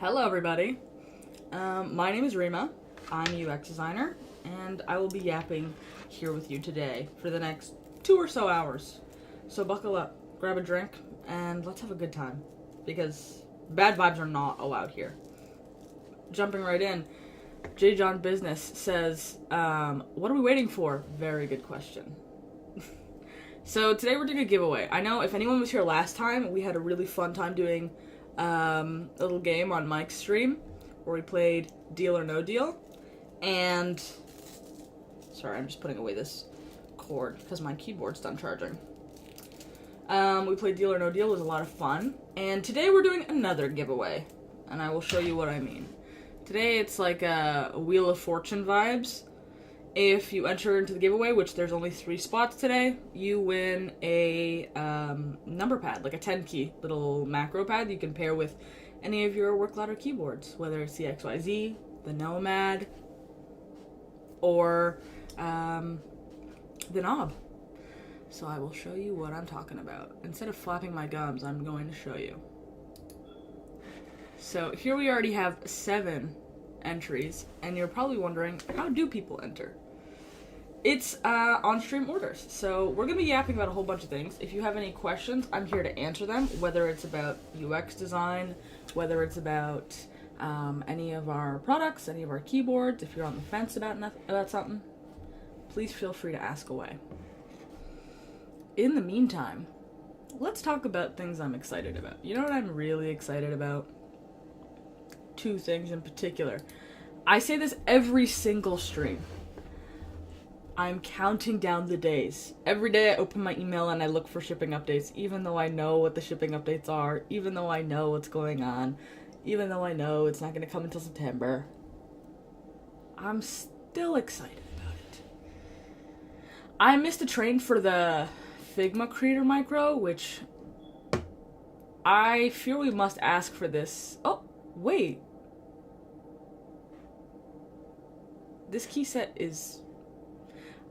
Hello everybody, my name is Reema, I'm a UX designer, and I will be yapping here with you today for the next 2 or so hours. So buckle up, grab a drink, and let's have a good time, because bad vibes are not allowed here. Jumping right in, J. John Business says, what are we waiting for? Very good question. So today we're doing a giveaway. I know if anyone was here last time, we had a really fun time doing a little game on Mike's stream where we played Deal or No Deal. And sorry, I'm just putting away this cord because my keyboard's done charging. We played Deal or No Deal. It was a lot of fun. And today we're doing another giveaway, and I will show you what I mean. Today it's like a Wheel of Fortune vibes. If you enter into the giveaway, which there's only 3 spots today, you win a number pad, like a 10 key little macro pad you can pair with any of your work ladder keyboards, whether it's the XYZ, the Nomad, or the knob. So I will show you what I'm talking about. Instead of flapping my gums, I'm going to show you. So here we already have 7 entries, and you're probably wondering, how do people enter? It's on-stream orders. So we're going to be yapping about a whole bunch of things. If you have any questions, I'm here to answer them, whether it's about UX design, whether it's about any of our products, any of our keyboards. If you're on the fence about something, please feel free to ask away. In the meantime, let's talk about things I'm excited about. You know what I'm really excited about? 2 things in particular. I say this every single stream. I'm counting down the days. Every day I open my email and I look for shipping updates, even though I know what the shipping updates are, even though I know what's going on, even though I know it's not going to come until September. I'm still excited about it. I missed a train for the Figma Creator Micro, which I fear we must ask for this. Oh, wait. This key set is...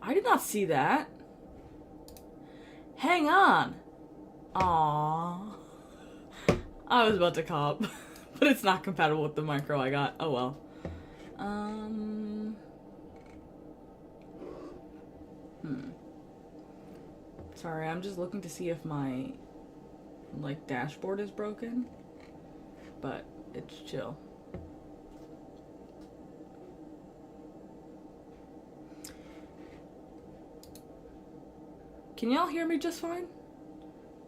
I did not see that. Hang on. Aww. I was about to cop, but it's not compatible with the micro I got. Oh well. Sorry, I'm just looking to see if my, dashboard is broken. But it's chill. Can y'all hear me just fine?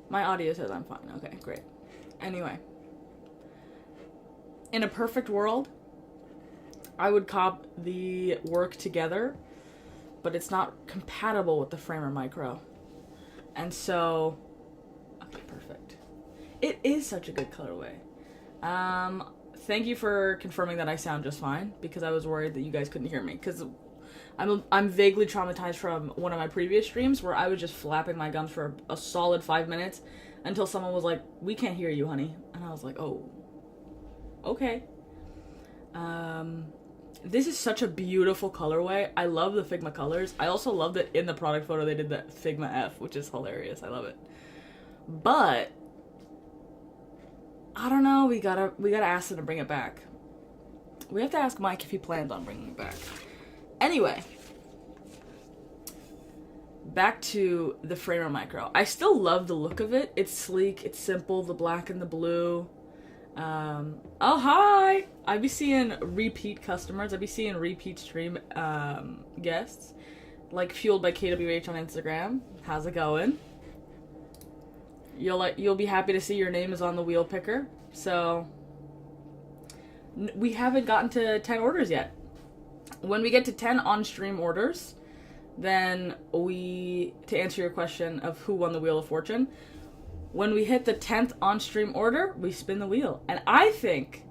My audio says I'm fine. Okay, great. Anyway. In a perfect world, I would cop the work together, but it's not compatible with the Framer Micro. And so... Okay, perfect. It is such a good colorway. Thank you for confirming that I sound just fine, because I was worried that you guys couldn't hear me, because... I'm vaguely traumatized from one of my previous streams where I was just flapping my gums for a solid 5 minutes until someone was like, "We can't hear you, honey." And I was like, oh, okay. This is such a beautiful colorway. I love the Figma colors. I also love that in the product photo they did the Figma F, which is hilarious. I love it. But I don't know. We gotta ask them to bring it back. We have to ask Mike if he plans on bringing it back. Anyway, back to the Framer Micro. I still love the look of it. It's sleek, it's simple, the black and the blue. Oh, hi! I be seeing repeat customers. I be seeing repeat stream guests, like Fueled by KWH on Instagram. How's it going? You'll be happy to see your name is on the wheel picker. So, we haven't gotten to 10 orders yet. When we get to 10 on-stream orders, then to answer your question of who won the Wheel of Fortune, when we hit the 10th on-stream order, we spin the wheel. And I think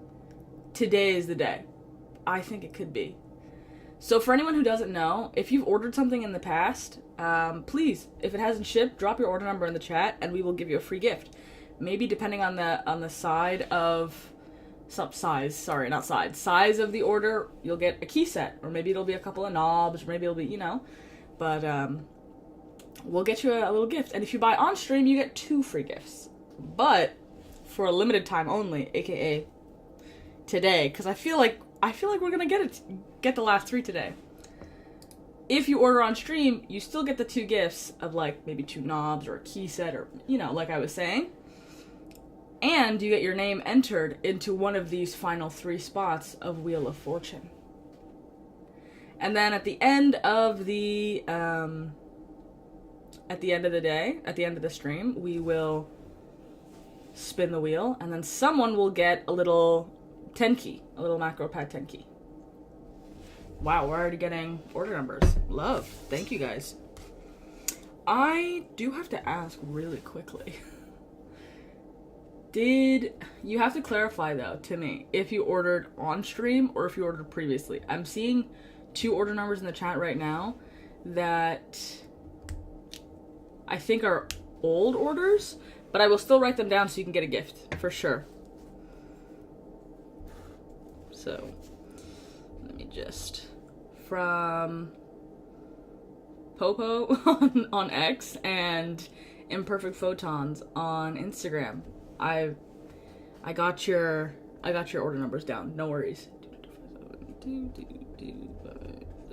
today is the day. I think it could be. So for anyone who doesn't know, if you've ordered something in the past, please, if it hasn't shipped, drop your order number in the chat and we will give you a free gift. Maybe depending on the side of... size of the order, you'll get a key set, or maybe it'll be a couple of knobs, or maybe it'll be, but we'll get you a little gift. And if you buy on stream, you get 2 free gifts, but for a limited time only, aka today, because I feel like we're gonna get the last 3 today. If you order on stream, you still get the 2 gifts of like maybe 2 knobs or a key set, or like I was saying. And you get your name entered into one of these final 3 spots of Wheel of Fortune. And then at the end of the day, at the end of the stream, we will spin the wheel, and then someone will get a little 10 key, a little macro pad 10 key. Wow, we're already getting order numbers. Love. Thank you guys. I do have to ask really quickly. Did you have to clarify though to me if you ordered on stream or if you ordered previously? I'm seeing 2 order numbers in the chat right now that I think are old orders, but I will still write them down so you can get a gift for sure. So let me just, from Popo on X and Imperfect Photons on Instagram, I got your order numbers down. No worries.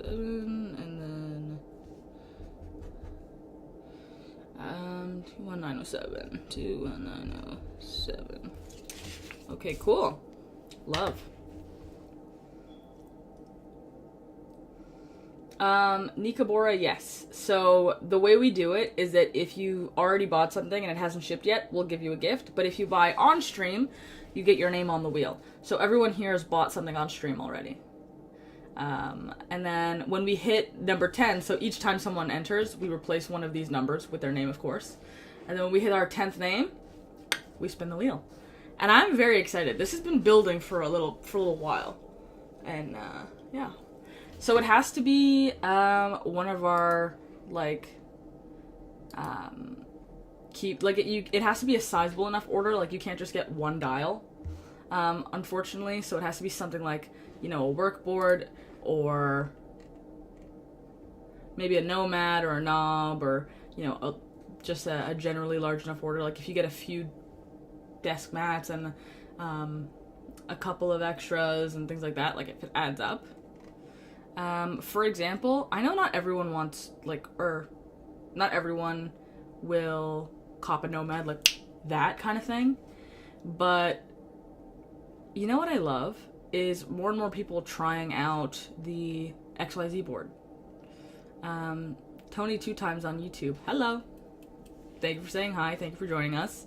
and then 21907. 21907. Okay, cool. Love. Nikabora, yes. So the way we do it is that if you already bought something and it hasn't shipped yet, we'll give you a gift. But if you buy on stream, you get your name on the wheel. So everyone here has bought something on stream already. And then when we hit number 10, so each time someone enters, we replace one of these numbers with their name, of course. And then when we hit our 10th name, we spin the wheel. And I'm very excited. This has been building for a little while. And, yeah. So it has to be, one of our, like, it has to be a sizable enough order. Like, you can't just get one dial, unfortunately. So it has to be something like, a work board, or maybe a nomad or a knob, or, just a generally large enough order. Like, if you get a few desk mats and, a couple of extras and things like that, like, if it adds up. For example, I know not everyone wants, not everyone will cop a nomad, like, that kind of thing, but you know what I love is more and more people trying out the XYZ board. Tony 2 times on YouTube. Hello. Thank you for saying hi. Thank you for joining us.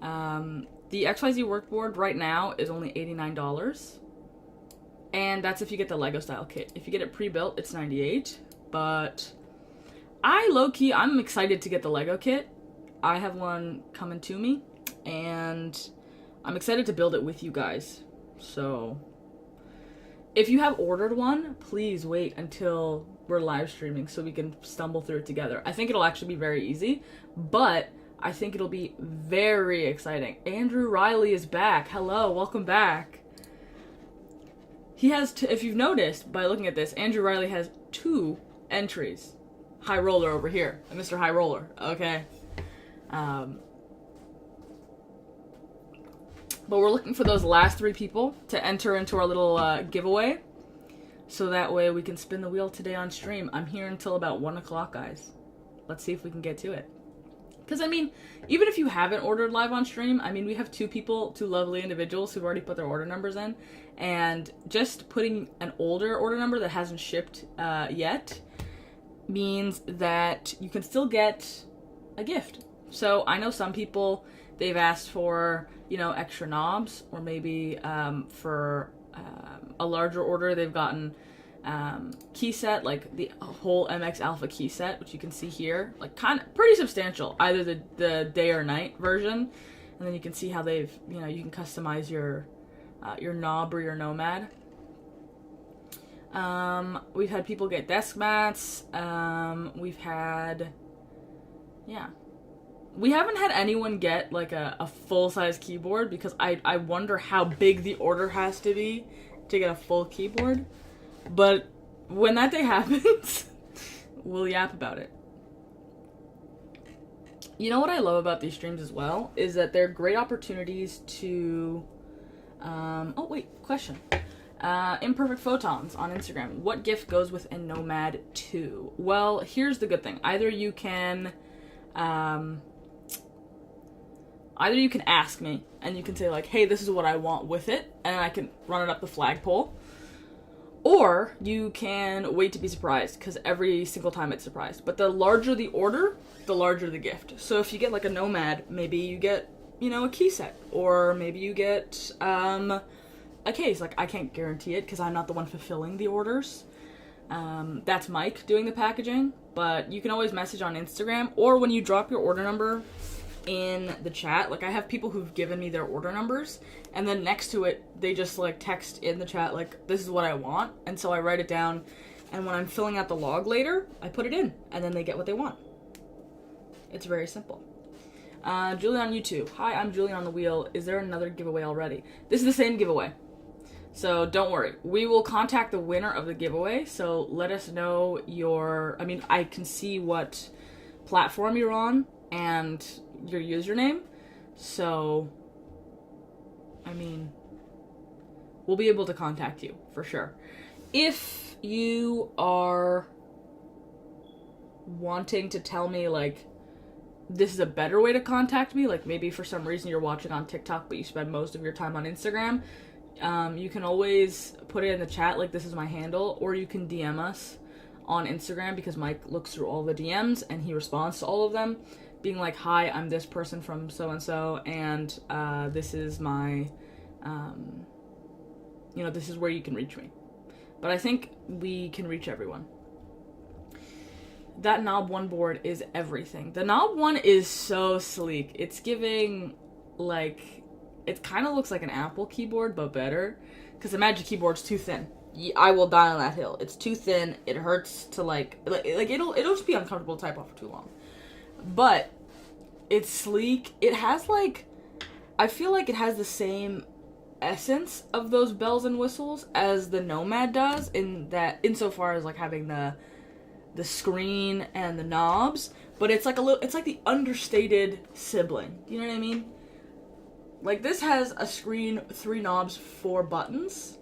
The XYZ workboard right now is only $89. And that's if you get the Lego style kit. If you get it pre-built, it's $98. But I'm excited to get the Lego kit. I have one coming to me, and I'm excited to build it with you guys. So if you have ordered one, please wait until we're live streaming so we can stumble through it together. I think it'll actually be very easy, but I think it'll be very exciting. Andrew Riley is back. Hello, welcome back. He has, if you've noticed by looking at this, Andrew Riley has 2 entries. High Roller over here, Mr. High Roller, okay? But we're looking for those last 3 people to enter into our little giveaway, so that way we can spin the wheel today on stream. I'm here until about 1 o'clock, guys. Let's see if we can get to it. Because, even if you haven't ordered live on stream, we have 2 lovely individuals who've already put their order numbers in. And just putting an older order number that hasn't shipped yet means that you can still get a gift. So I know some people, they've asked for, extra knobs, or maybe for a larger order, they've gotten key set, like the whole MX Alpha key set, which you can see here, like kind of pretty substantial, either the day or night version, and then you can see how they've, you can customize your knob or your nomad. We've had people get desk mats. We haven't had anyone get like a full-size keyboard, because I wonder how big the order has to be to get a full keyboard. But when that day happens, we'll yap about it. You know what I love about these streams as well is that they're great opportunities to Oh, wait, question. Imperfect Photons on Instagram. What gift goes with a Nomad 2? Well, here's the good thing. Either you can ask me, and you can say, like, hey, this is what I want with it, and I can run it up the flagpole. Or you can wait to be surprised, because every single time it's surprised. But the larger the order, the larger the gift. So if you get, like, a Nomad, maybe you get, a key set. Or maybe you get, a case. Like, I can't guarantee it, because I'm not the one fulfilling the orders. That's Mike doing the packaging. But you can always message on Instagram, or when you drop your order number in the chat, like, I have people who've given me their order numbers, and then next to it they just like text in the chat like, this is what I want, and so I write it down, and when I'm filling out the log later, I put it in, and then they get what they want. It's very simple. Julian on YouTube. Hi, I'm Julian on the wheel. Is there another giveaway already? This is the same giveaway, so don't worry. We will contact the winner of the giveaway, so let us know I can see what platform you're on and your username, so we'll be able to contact you for sure. If you are wanting to tell me, like, this is a better way to contact me, like maybe for some reason you're watching on TikTok but you spend most of your time on Instagram, you can always put it in the chat, like, this is my handle, or you can DM us on Instagram, because Mike looks through all the DMs and he responds to all of them, being like, hi, I'm this person from so-and-so, and this is my, this is where you can reach me. But I think we can reach everyone. That Knob 1 board is everything. The Knob 1 is so sleek. It's giving, like, it kind of looks like an Apple keyboard, but better. Because the Magic Keyboard's too thin. I will die on that hill. It's too thin. It hurts to, like it'll just be uncomfortable to type on for too long. But it's sleek. It has, like, I feel like it has the same essence of those bells and whistles as the Nomad does, insofar as, like, having the screen and the knobs, but it's like it's like the understated sibling. You know what I mean? Like, this has a screen, 3 knobs, 4 buttons,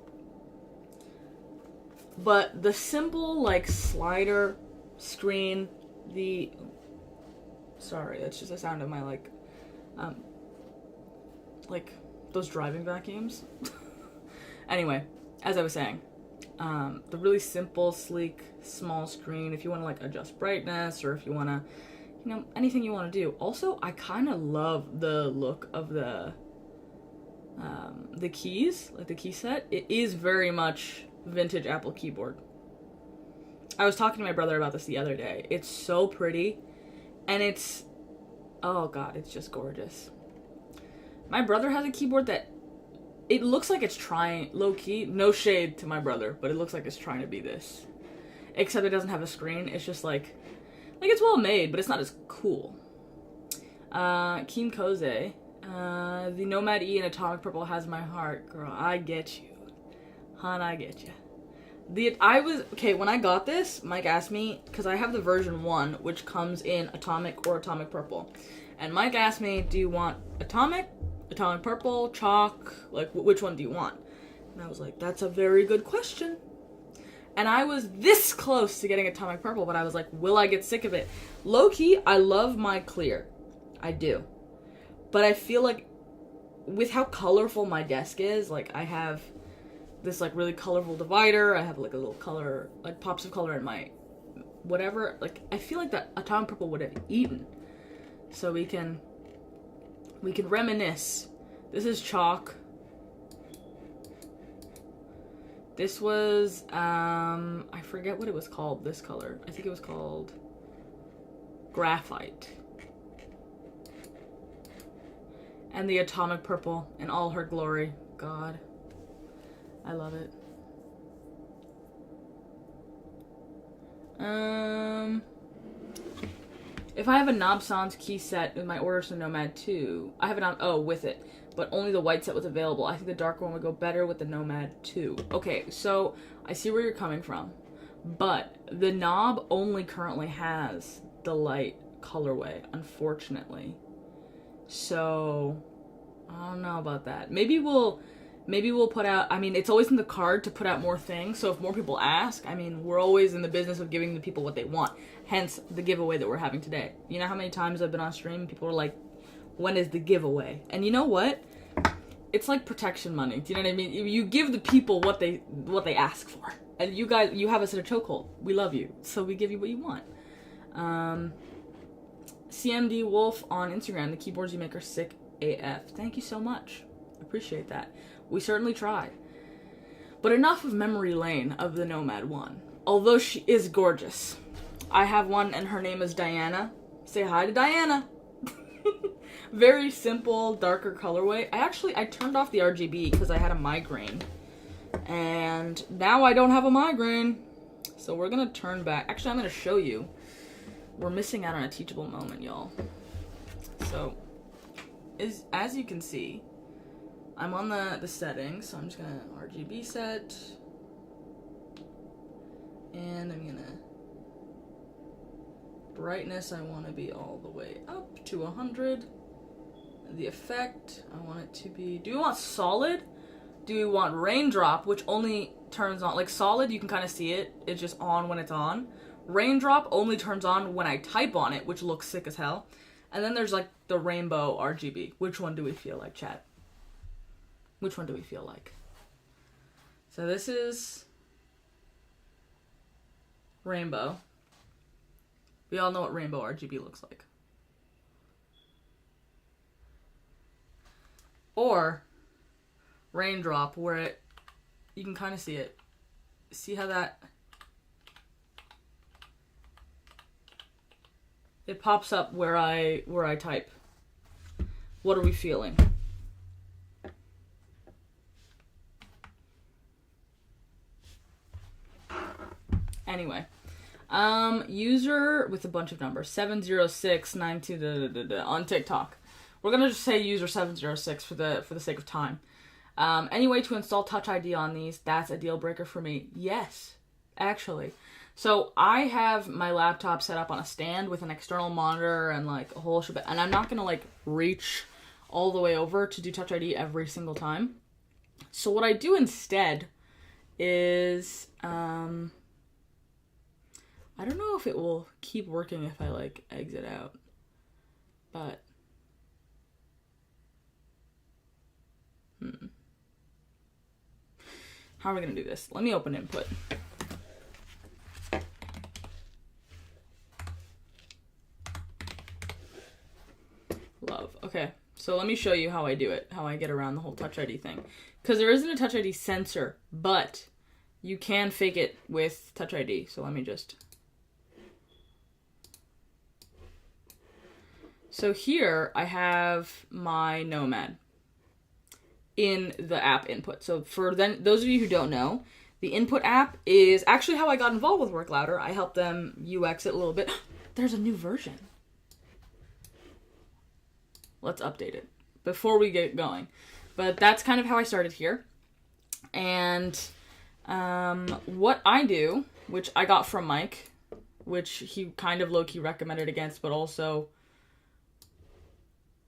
but the simple, like, slider screen, sorry, that's just the sound of my, like those driving vacuums. Anyway, as I was saying, the really simple, sleek, small screen, if you want to, like, adjust brightness, or if you want to, anything you want to do. Also, I kind of love the look of the keys, like the key set. It is very much vintage Apple keyboard. I was talking to my brother about this the other day. It's so pretty, and oh god, it's just gorgeous. My brother has a keyboard that it looks like it's trying, low-key, no shade to my brother, but it looks like it's trying to be this. Except it doesn't have a screen. It's just like it's well made, but it's not as cool. Keem Koze. The Nomad E in Atomic Purple has my heart, girl. I get you. Hon, I get you. When I got this, Mike asked me, because I have the version 1, which comes in Atomic or Atomic Purple. And Mike asked me, do you want Atomic Purple, Chalk, like, which one do you want? And I was like, that's a very good question. And I was this close to getting Atomic Purple, but I was like, will I get sick of it? Low-key, I love my clear. I do. But I feel like, with how colorful my desk is, like, I have this, like, really colorful divider, I have, like, a little color, like, pops of color in my whatever, like, I feel like that Atomic Purple would have eaten. So we can reminisce. This is Chalk. This was, I forget what it was called, this color. I think it was called Graphite. And the Atomic Purple in all her glory. God. I love it. If I have a Knob Sans key set with my orders from Nomad 2, I have it with it, but only the white set was available. I think the dark one would go better with the Nomad 2. Okay, so I see where you're coming from, but the knob only currently has the light colorway, unfortunately. So, I don't know about that. Maybe we'll maybe we'll put out, I mean, it's always in the card to put out more things, so if more people ask, I mean, we're always in the business of giving the people what they want, hence the giveaway that we're having today. You know how many times I've been on stream and people are like, when is the giveaway? And you know what? It's like protection money, do you know what I mean? You give the people what they ask for. And you guys, you have us in a chokehold. We love you, so we give you what you want. CMD Wolf on Instagram, the keyboards you make are sick AF. Thank you so much. Appreciate that. We certainly tried. But enough of memory lane of the Nomad one. Although she is gorgeous. I have one and her name is Diana. Say hi to Diana. Very simple, darker colorway. I turned off the RGB because I had a migraine. And now I don't have a migraine. So we're going to turn back. Actually, I'm going to show you. We're missing out on a teachable moment, y'all. So, as you can see, I'm on the settings. So I'm just going to RGB set. And I'm going to brightness, I want to be all the way up to 100. The effect, I want it to be, do we want solid? Do we want raindrop, which only turns on, like solid, you can kind of see it. It's just on when it's on. Raindrop only turns on when I type on it, which looks sick as hell. And then there's like the rainbow RGB. Which one do we feel like, chat? Which one do we feel like? So this is rainbow. We all know what rainbow RGB looks like. Or raindrop, where you can kind of see it. See how that it pops up where I type. What are we feeling? Anyway, user with a bunch of numbers 70692 on TikTok. We're gonna just say user 706 for the sake of time. Any way to install Touch ID on these? That's a deal breaker for me. Yes, actually. So I have my laptop set up on a stand with an external monitor and like a whole shebang, and I'm not gonna like reach all the way over to do Touch ID every single time. So what I do instead is I don't know if it will keep working if I like exit out, but how are we gonna do this? Let me open input. Love. Okay, so let me show you how I do it, how I get around the whole Touch ID thing. Because there isn't a Touch ID sensor, but you can fake it with Touch ID. So let me just... So here I have my Nomad in the app input. So for those of you who don't know, the input app is actually how I got involved with Work Louder. I helped them UX it a little bit. There's a new version. Let's update it before we get going. But that's kind of how I started here. And what I do, which I got from Mike, which he kind of low-key recommended against, but also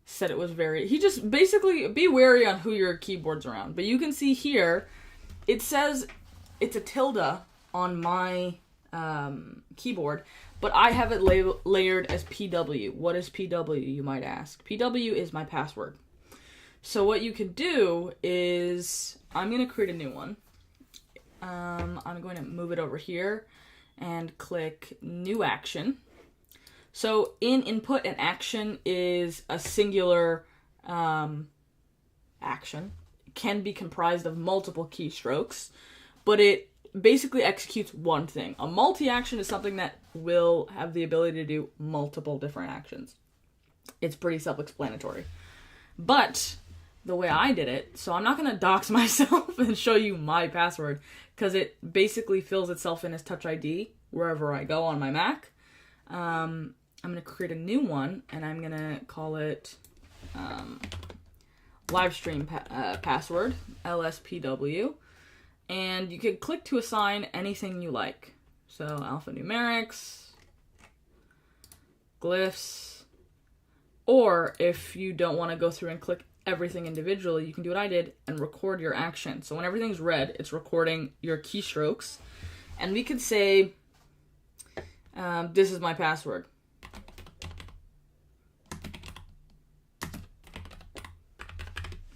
said it was very... He just basically, be wary on who your keyboard's around. But you can see here, it says it's a tilde on my keyboard, but I have it layered as PW. What is PW, you might ask? PW is my password. So what you can do is, I'm going to create a new one. I'm going to move it over here and click New Action. So in input, an action is a singular action. It can be comprised of multiple keystrokes, but it basically executes one thing. A multi-action is something that will have the ability to do multiple different actions. It's pretty self-explanatory. But the way I did it, so I'm not going to dox myself and show you my password, because it basically fills itself in as Touch ID wherever I go on my Mac. I'm going to create a new one, and I'm going to call it livestream password, LSPW. And you can click to assign anything you like. So alphanumerics, glyphs, or if you don't want to go through and click everything individually, you can do what I did and record your action. So when everything's red, it's recording your keystrokes. And we could say, this is my password.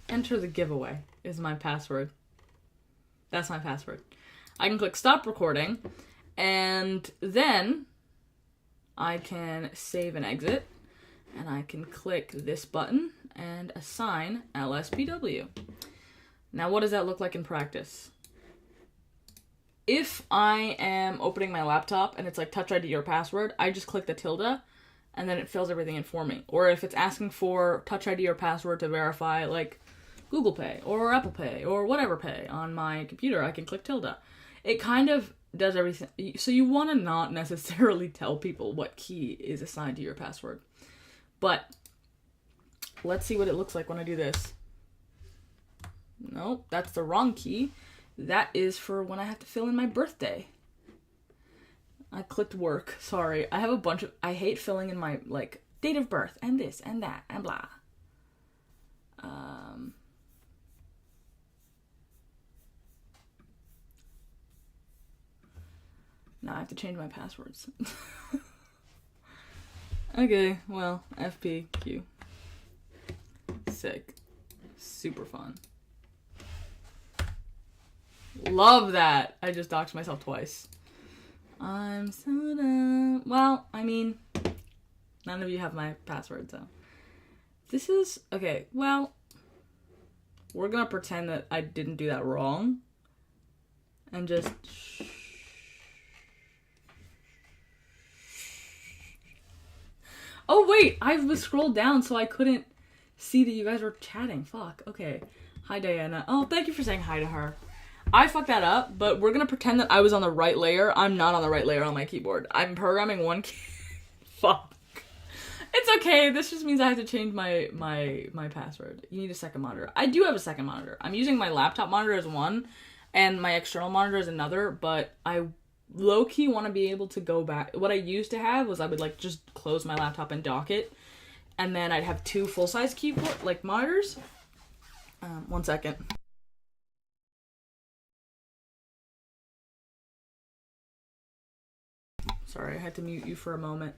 Enter the giveaway is my password. That's my password. I can click stop recording, and then I can save and exit, and I can click this button and assign LSPW. Now, what does that look like in practice? If I am opening my laptop and it's like Touch ID or password, I just click the tilde, and then it fills everything in for me. Or if it's asking for Touch ID or password to verify, like Google Pay or Apple Pay or whatever Pay on my computer, I can click tilde. It kind of does everything. So you want to not necessarily tell people what key is assigned to your password. But let's see what it looks like when I do this. Nope, that's the wrong key. That is for when I have to fill in my birthday. I clicked work. Sorry. I have a bunch of... I hate filling in my, like, date of birth and this and that and blah. Now I have to change my passwords. Okay, well, FPQ. Sick. Super fun. Love that! I just doxed myself twice. I'm so dumb. Well, I mean, none of you have my password, so. This is... Okay, well, we're gonna pretend that I didn't do that wrong. And just... Oh, wait! I was scrolled down so I couldn't see that you guys were chatting. Fuck. Okay. Hi, Diana. Oh, thank you for saying hi to her. I fucked that up, but we're gonna pretend that I was on the right layer. I'm not on the right layer on my keyboard. I'm programming one key. Fuck. It's okay. This just means I have to change my password. You need a second monitor. I do have a second monitor. I'm using my laptop monitor as one, and my external monitor as another, but I low-key want to be able to go back. What I used to have was I would, like, just close my laptop and dock it, and then I'd have two full-size keyboard, like, monitors. 1 second. Sorry, I had to mute you for a moment.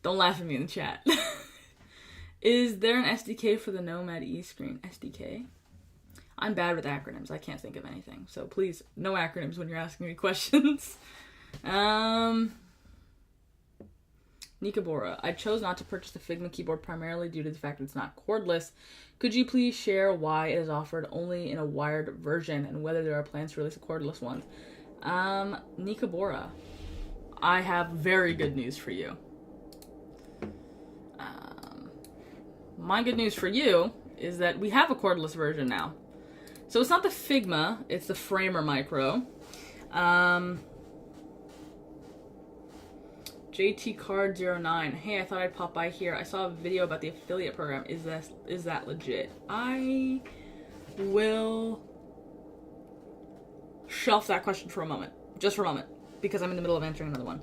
Don't laugh at me in the chat. Is there an SDK for the Nomad E-screen? SDK? I'm bad with acronyms. I can't think of anything. So please, no acronyms when you're asking me questions. Nikabora. I chose not to purchase the Figma keyboard primarily due to the fact that it's not cordless. Could you please share why it is offered only in a wired version and whether there are plans to release a cordless one? Nikabora. I have very good news for you. My good news for you is that we have a cordless version now. So it's not the Figma, it's the Framer Micro. JT Card 09. Hey, I thought I'd pop by here. I saw a video about the affiliate program. Is that legit? I will shelf that question for a moment. Just for a moment. Because I'm in the middle of answering another one.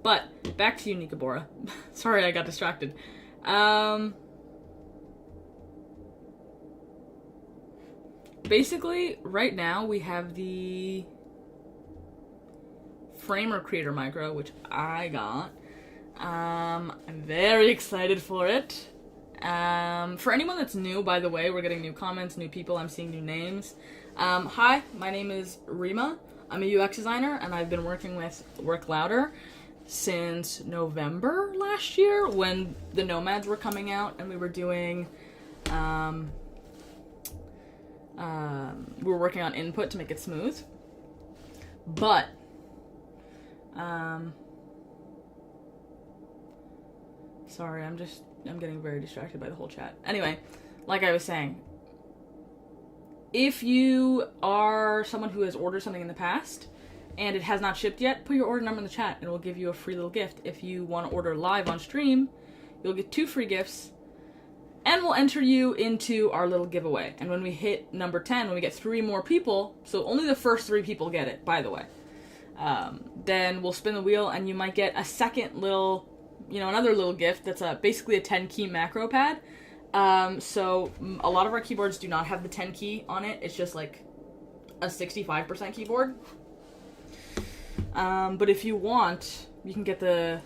But, back to you, Nikabora. Sorry, I got distracted. Basically, right now, we have the Framer Creator Micro, which I got. I'm very excited for it. For anyone that's new, by the way, we're getting new comments, new people, I'm seeing new names. Hi, my name is Reema. I'm a UX designer, and I've been working with Work Louder since November last year when the Nomads were coming out, and we were doing, we were working on input to make it smooth. But, sorry, I'm getting very distracted by the whole chat. Anyway, like I was saying, if you are someone who has ordered something in the past and it has not shipped yet, put your order number in the chat and we'll give you a free little gift. If you want to order live on stream, you'll get 2 free gifts and we'll enter you into our little giveaway. And when we hit number 10, when we get 3 more people, so only the first 3 people get it, by the way, then we'll spin the wheel and you might get a second little, another little gift that's basically a 10 key macro pad. So a lot of our keyboards do not have the 10 key on it. It's just like a 65% keyboard. But if you want, you can get the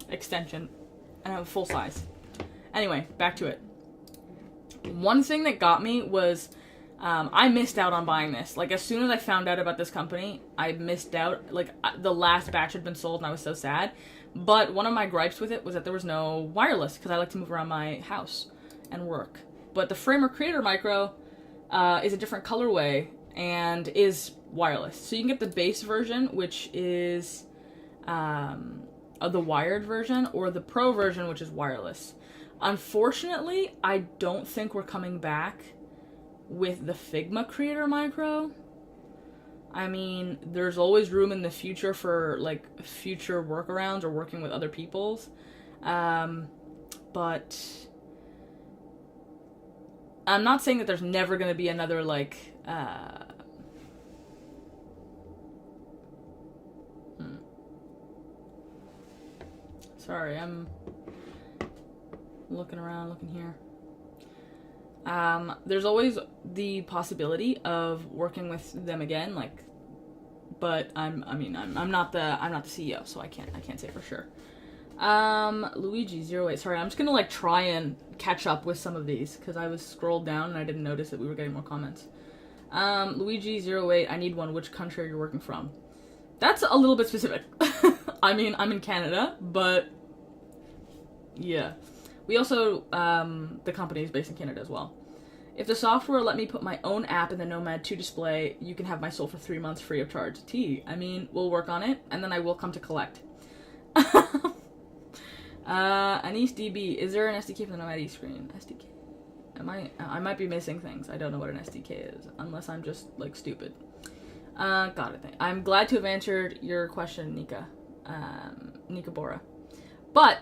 extension and have a full size. Anyway, back to it. One thing that got me was I missed out on buying this. Like, as soon as I found out about this company, I missed out. Like, the last batch had been sold and I was so sad. But one of my gripes with it was that there was no wireless, because I like to move around my house and work. But the Framer Creator Micro is a different colorway and is wireless. So you can get the base version, which is the wired version, or the Pro version, which is wireless. Unfortunately, I don't think we're coming back with the Figma Creator Micro. I mean, there's always room in the future for, like, future workarounds or working with other people's. But I'm not saying that there's never going to be another, like, Sorry, I'm looking around, looking here. There's always the possibility of working with them again, like, but I'm not the CEO, so I can't say for sure. Luigi08. Sorry, I'm just gonna like try and catch up with some of these because I was scrolled down and I didn't notice that we were getting more comments. Luigi08. I need one. Which country are you working from? That's a little bit specific. I mean, I'm in Canada, but yeah. We also, the company is based in Canada as well. If the software let me put my own app in the Nomad 2 display, you can have my soul for 3 months free of charge. I mean, we'll work on it, and then I will come to collect. Anise DB, is there an SDK for the Nomad screen? SDK? I might be missing things. I don't know what an SDK is, unless I'm just, like, stupid. Got it. I'm glad to have answered your question, Nika. Nika Bora. But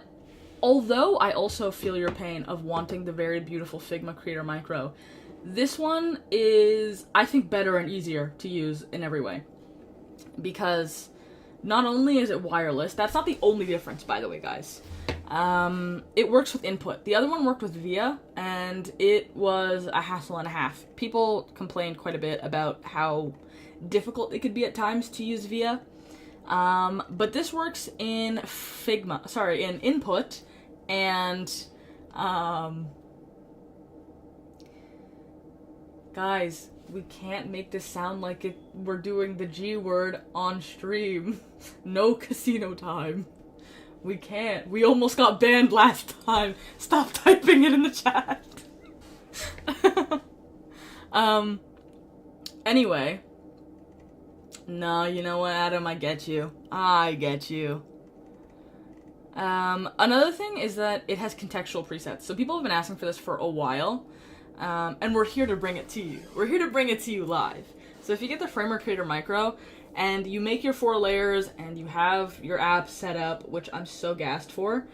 although I also feel your pain of wanting the very beautiful Figma Creator Micro, this one is, I think, better and easier to use in every way. Because not only is it wireless, that's not the only difference, by the way, guys. It works with input. The other one worked with VIA, and it was a hassle and a half. People complained quite a bit about how difficult it could be at times to use VIA. But this works in in input, and, guys, we can't make this sound like we're doing the G word on stream. No casino time. We can't. We almost got banned last time. Stop typing it in the chat. Anyway. No, you know what, Adam? I get you. I get you. Another thing is that it has contextual presets. So people have been asking for this for a while. And we're here to bring it to you. We're here to bring it to you live. So if you get the Framer Creator Micro, and you make your 4 layers, and you have your app set up, which I'm so gassed for,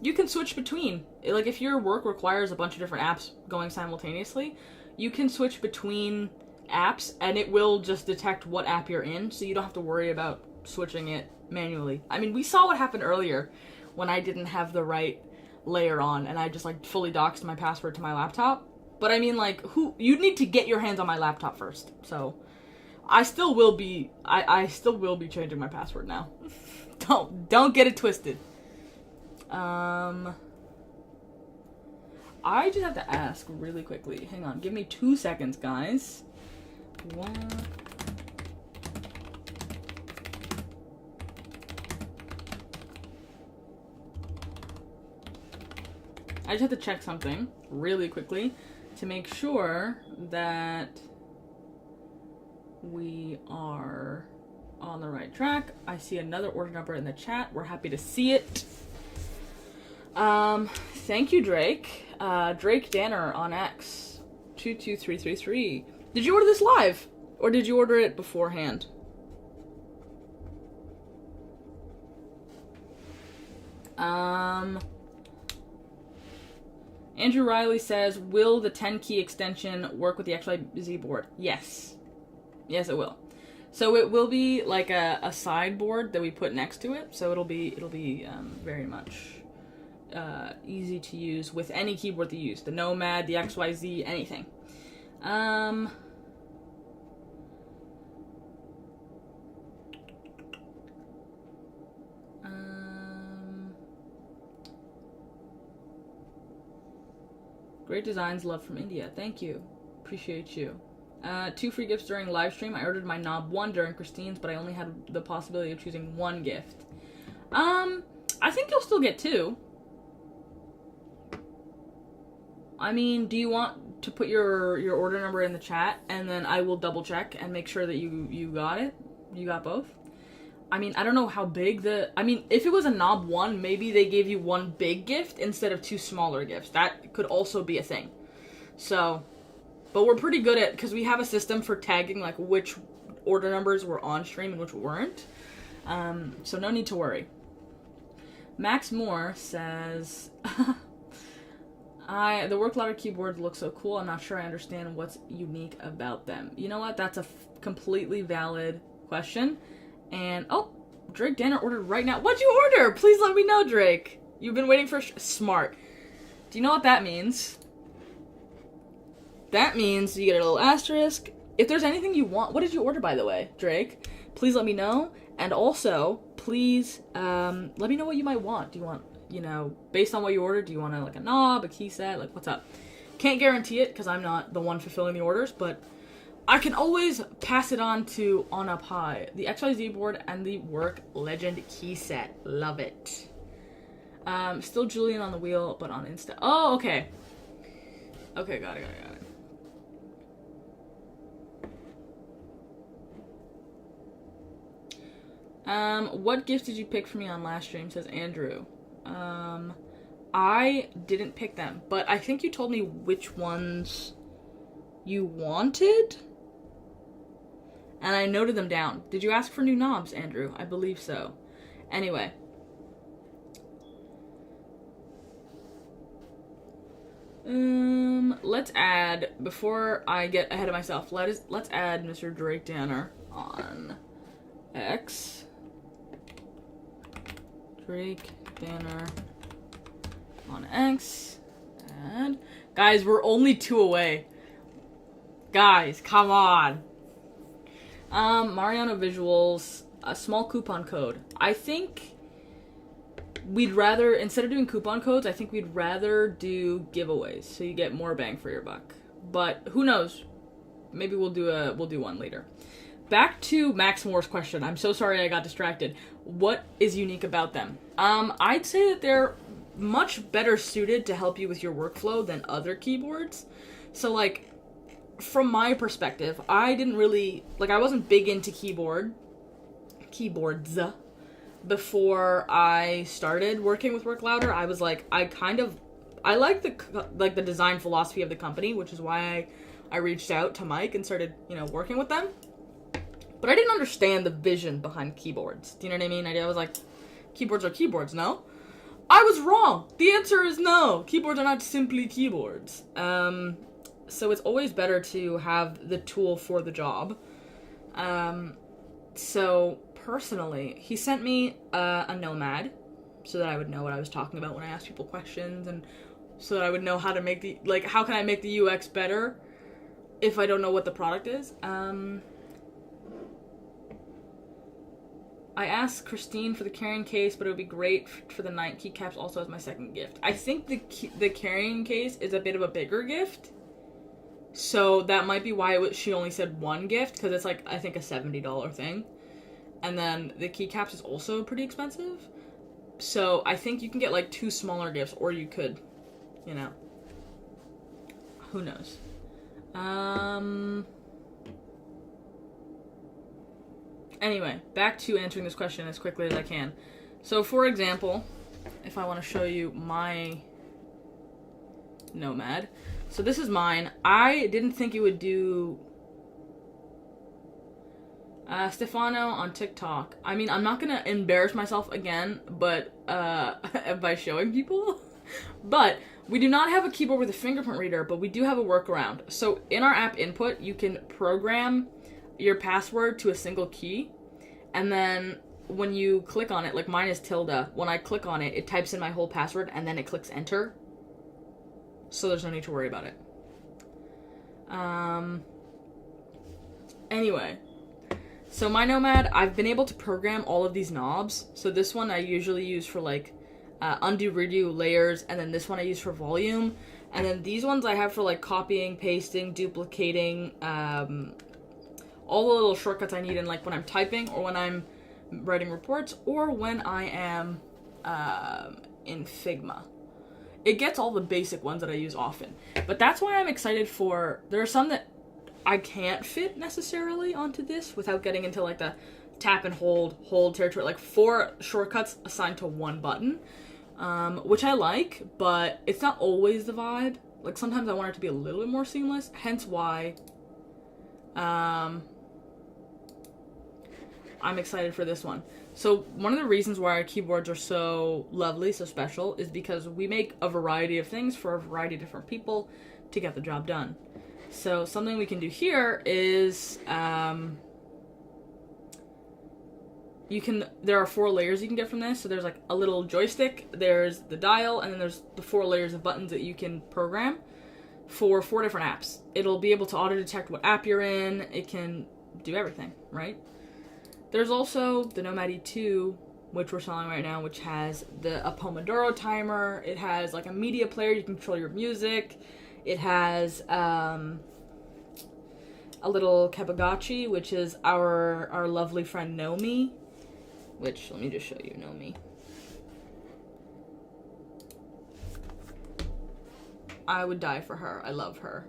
you can switch between. Like, if your work requires a bunch of different apps going simultaneously, you can switch between apps, and it will just detect what app you're in, so you don't have to worry about switching it manually. I mean, we saw what happened earlier when I didn't have the right layer on, and I just, like, fully doxed my password to my laptop. But I mean, like, you'd need to get your hands on my laptop first, so I still will be changing my password now. Don't get it twisted. I just have to ask really quickly. Hang on, give me 2 seconds, guys. I just have to check something really quickly to make sure that we are on the right track. I see another order number in the chat. We're happy to see it. Thank you, Drake. Drake Danner on X. 22333. Did you order this live? Or did you order it beforehand? Andrew Riley says, will the 10 key extension work with the XYZ board? Yes. Yes, it will. So it will be like a sideboard that we put next to it. So it'll be very much easy to use with any keyboard that you use. The Nomad, the XYZ, anything. Great designs, love from India. Thank you. Appreciate you. 2 free gifts during live stream. I ordered my knob 1 during Christine's, but I only had the possibility of choosing 1 gift. I think you'll still get 2. I mean, do you want to put your order number in the chat, and then I will double check and make sure that you got it? You got both? I mean, I don't know how big if it was a knob 1, maybe they gave you 1 big gift instead of 2 smaller gifts. That could also be a thing. So, but we're pretty good at, because we have a system for tagging, like, which order numbers were on stream and which weren't. So no need to worry. Max Moore says, the work louder keyboards look so cool. I'm not sure I understand what's unique about them. You know what? That's a completely valid question. And, oh, Drake Danner ordered right now. What'd you order? Please let me know, Drake. You've been waiting for smart. Do you know what that means? That means you get a little asterisk. If there's anything you want, what did you order, by the way, Drake? Please let me know. And also, please, let me know what you might want. Do you want, based on what you ordered, do you want a knob, a key set, like, what's up? Can't guarantee it, because I'm not the one fulfilling the orders, but I can always pass it on to On Up High. The XYZ board and the Work Legend key set. Love it. Still Julian on the wheel, but on Insta. Oh, okay. Okay, got it. What gift did you pick for me on last stream, says Andrew. I didn't pick them, but I think you told me which ones you wanted, and I noted them down. Did you ask for new knobs, Andrew? I believe so. Anyway. Let's add, before I get ahead of myself, let's add Mr. Drake Danner on X. Drake Danner on X. And guys, we're only 2 away. Guys, come on. Mariano Visuals, a small coupon code. I think we'd rather, instead of doing coupon codes, I think we'd rather do giveaways, so you get more bang for your buck. But who knows? Maybe we'll do one later. Back to Max Moore's question. I'm so sorry I got distracted. What is unique about them? I'd say that they're much better suited to help you with your workflow than other keyboards. So, like, from my perspective, I didn't really, I wasn't big into keyboards before I started working with Work Louder. I was like, I like the design philosophy of the company, which is why I reached out to Mike and started, working with them. But I didn't understand the vision behind keyboards. Do you know what I mean? I was like, keyboards are keyboards, no? I was wrong. The answer is no. Keyboards are not simply keyboards. So it's always better to have the tool for the job. So personally, he sent me a Nomad so that I would know what I was talking about when I asked people questions, and so that I would know how to make how can I make the UX better if I don't know what the product is. I asked Christine for the carrying case, but it would be great for the night. Keycaps also as my second gift. I think the carrying case is a bit of a bigger gift, so that might be why she only said 1 gift, because it's I think a $70 thing. And then the keycaps is also pretty expensive. So I think you can get 2 smaller gifts, or you could, who knows. Anyway, back to answering this question as quickly as I can. So, for example, if I want to show you my Nomad. So this is mine. I didn't think it would do... Stefano on TikTok. I mean, I'm not going to embarrass myself again, but by showing people. But we do not have a keyboard with a fingerprint reader, but we do have a workaround. So in our app input, you can program your password to a single key, and then when you click on it, like mine is tilde, when I click on it, it types in my whole password and then it clicks enter. So there's no need to worry about it. Anyway, so my Nomad, I've been able to program all of these knobs. So this one I usually use for like undo, redo, layers, and then this one I use for volume. And then these ones I have for like copying, pasting, duplicating, all the little shortcuts I need in like when I'm typing or when I'm writing reports or when I am in Figma. It gets all the basic ones that I use often. But that's why I'm excited for... There are some that I can't fit necessarily onto this without getting into like the tap and hold territory. Like 4 shortcuts assigned to 1 button. Which I like, but it's not always the vibe. Like sometimes I want it to be a little bit more seamless. Hence why I'm excited for this one. So one of the reasons why our keyboards are so lovely, so special, is because we make a variety of things for a variety of different people to get the job done. So something we can do here is, there are 4 layers you can get from this. So there's like a little joystick, there's the dial, and then there's the 4 layers of buttons that you can program for 4 different apps. It'll be able to auto-detect what app you're in. It can do everything, right? There's also the Nomad E2, which we're selling right now, which has a Pomodoro timer. It has like a media player, you can control your music. It has a little Kebagachi, which is our lovely friend Nomi, which, let me just show you Nomi. I would die for her. I love her.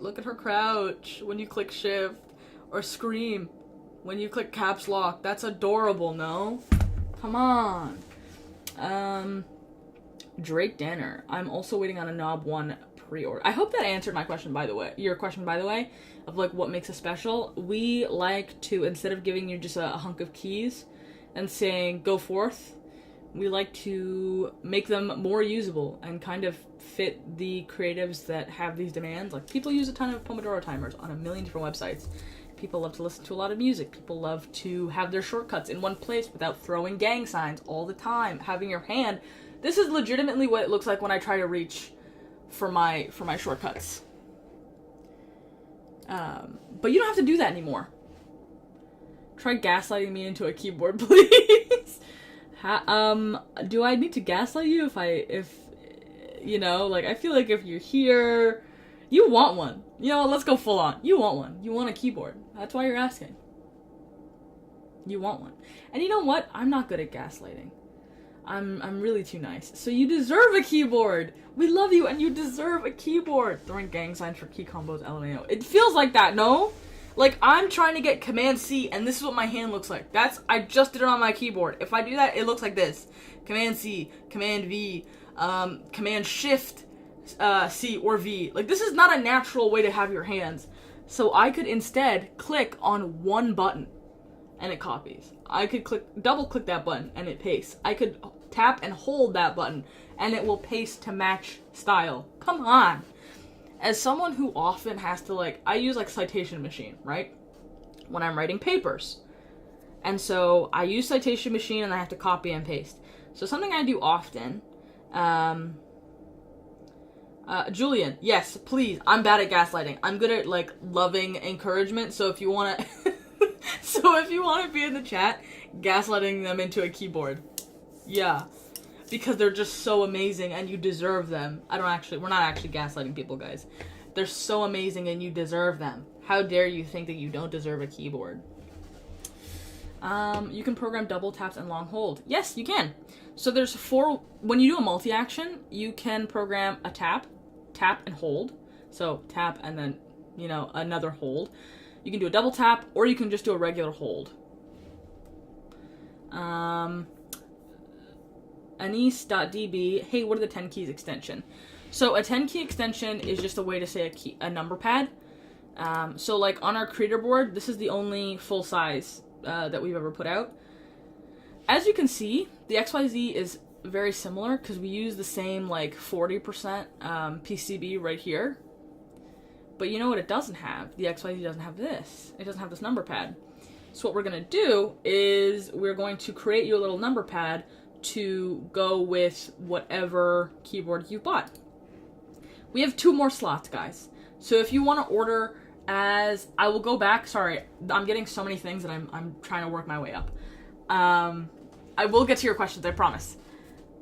Look at her crouch when you click shift, or scream when you click caps lock. That's adorable, no? Come on. Drake Danner. I'm also waiting on a Knob 1 pre-order. I hope that answered my question, by the way. Your question, by the way, of like what makes us special. We like to, instead of giving you just a hunk of keys and saying go forth, we like to make them more usable and kind of fit the creatives that have these demands. Like, people use a ton of Pomodoro timers on a million different websites. People love to listen to a lot of music. People love to have their shortcuts in one place without throwing gang signs all the time. Having your hand. This is legitimately what it looks like when I try to reach for my shortcuts. But you don't have to do that anymore. Try gaslighting me into a keyboard, please. Do I need to gaslight you if you know, like, I feel like if you're here, you want one. You know, let's go full on. You want one. You want a keyboard. That's why you're asking. You want one. And you know what? I'm not good at gaslighting. I'm really too nice. So you deserve a keyboard. We love you and you deserve a keyboard. Throwing gang signs for key combos, LMAO. It feels like that, no? Like, I'm trying to get Command C and this is what my hand looks like. I just did it on my keyboard. If I do that, it looks like this. Command C, Command V, Command Shift C or V. Like, this is not a natural way to have your hands. So I could instead click on one button and it copies. I could double click that button and it pastes. I could tap and hold that button and it will paste to match style. Come on. As someone who often has to, like, I use like Citation Machine, right? When I'm writing papers. And so I use Citation Machine and I have to copy and paste. So something I do often, Julian, yes, please. I'm bad at gaslighting. I'm good at, like, loving encouragement. So if you want to, be in the chat, gaslighting them into a keyboard. Yeah. Because they're just so amazing and you deserve them. We're not actually gaslighting people, guys. They're so amazing and you deserve them. How dare you think that you don't deserve a keyboard? You can program double taps and long hold. Yes, you can. So there's 4, when you do a multi-action, you can program a tap and hold. So tap and then, you know, another hold. You can do a double tap or you can just do a regular hold. Anise.db, hey, what are the 10 keys extension? So a 10 key extension is just a way to say a number pad. So like on our creator board, this is the only full size that we've ever put out. As you can see, the XYZ is very similar because we use the same like 40% PCB right here. But you know what it doesn't have? The XYZ doesn't have this. It doesn't have this number pad. So what we're going to do is we're going to create you a little number pad to go with whatever keyboard you bought. We have 2 more slots, guys. So if you want to order as... I will go back. Sorry, I'm getting so many things that I'm trying to work my way up. I will get to your questions, I promise.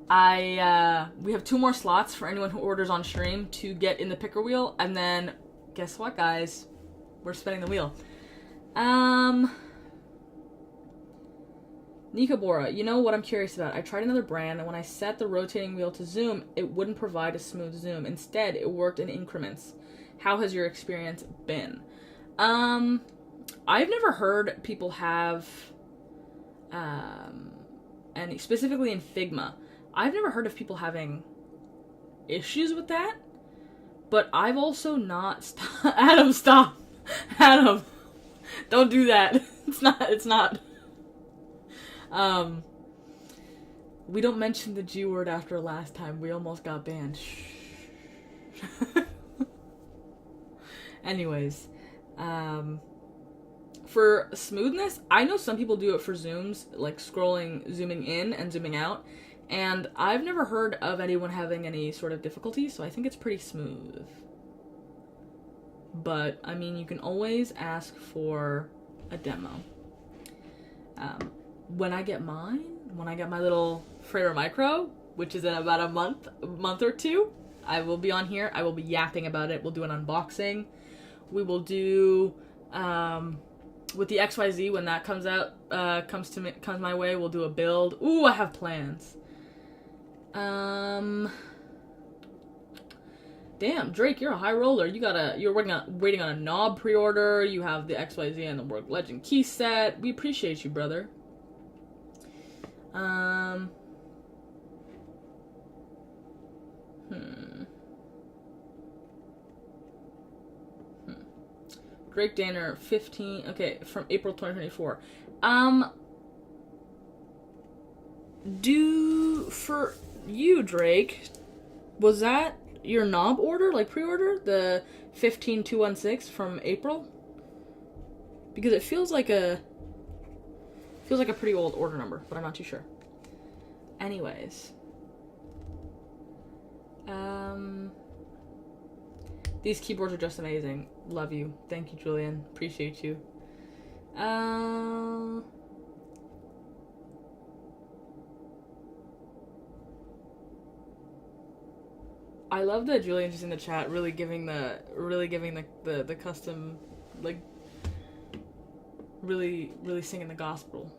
We have 2 more slots for anyone who orders on stream to get in the picker wheel, and then guess what, guys? We're spinning the wheel. Nikabora, you know what I'm curious about? I tried another brand, and when I set the rotating wheel to zoom, it wouldn't provide a smooth zoom. Instead, it worked in increments. How has your experience been? I've never heard people have, and specifically in Figma, I've never heard of people having issues with that, but I've also not... Adam, stop! Adam! Don't do that. It's not. We don't mention the G word after last time. We almost got banned. Shh. Anyways, for smoothness, I know some people do it for zooms, like zooming in and zooming out, and I've never heard of anyone having any sort of difficulty, so I think it's pretty smooth. But, I mean, you can always ask for a demo. When I get my little Frere Micro, which is in about a month or 2, I will be on here. I will be yapping about it. We'll do an unboxing. We will do, with the XYZ, when that comes out, comes my way, we'll do a build. Ooh, I have plans. Damn, Drake, you're a high roller. You're waiting on a knob pre-order. You have the XYZ and the Work Legend key set. We appreciate you, brother. Drake Danner, 15, okay, from April 2024. For you, Drake, was that your knob order, like pre-order? The 15216 from April? Because it feels like a pretty old order number, but I'm not too sure. Anyways. These keyboards are just amazing. Love you. Thank you, Julian. Appreciate you. I love that Julian's just in the chat, really giving the custom, like, really singing the gospel.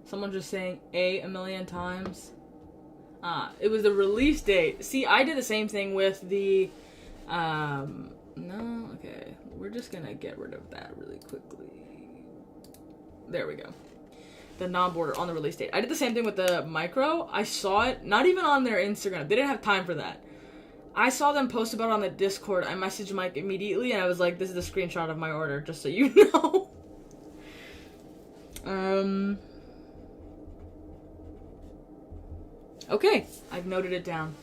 Someone just saying a million times. It was the release date. See, I did the same thing with the, no, okay. We're just gonna get rid of that really quickly. There we go. The knob order on the release date. I did the same thing with the Micro. I saw it, not even on their Instagram. They didn't have time for that. I saw them post about it on the Discord. I messaged Mike immediately, and I was like, this is a screenshot of my order, just so you know. Okay, I've noted it down.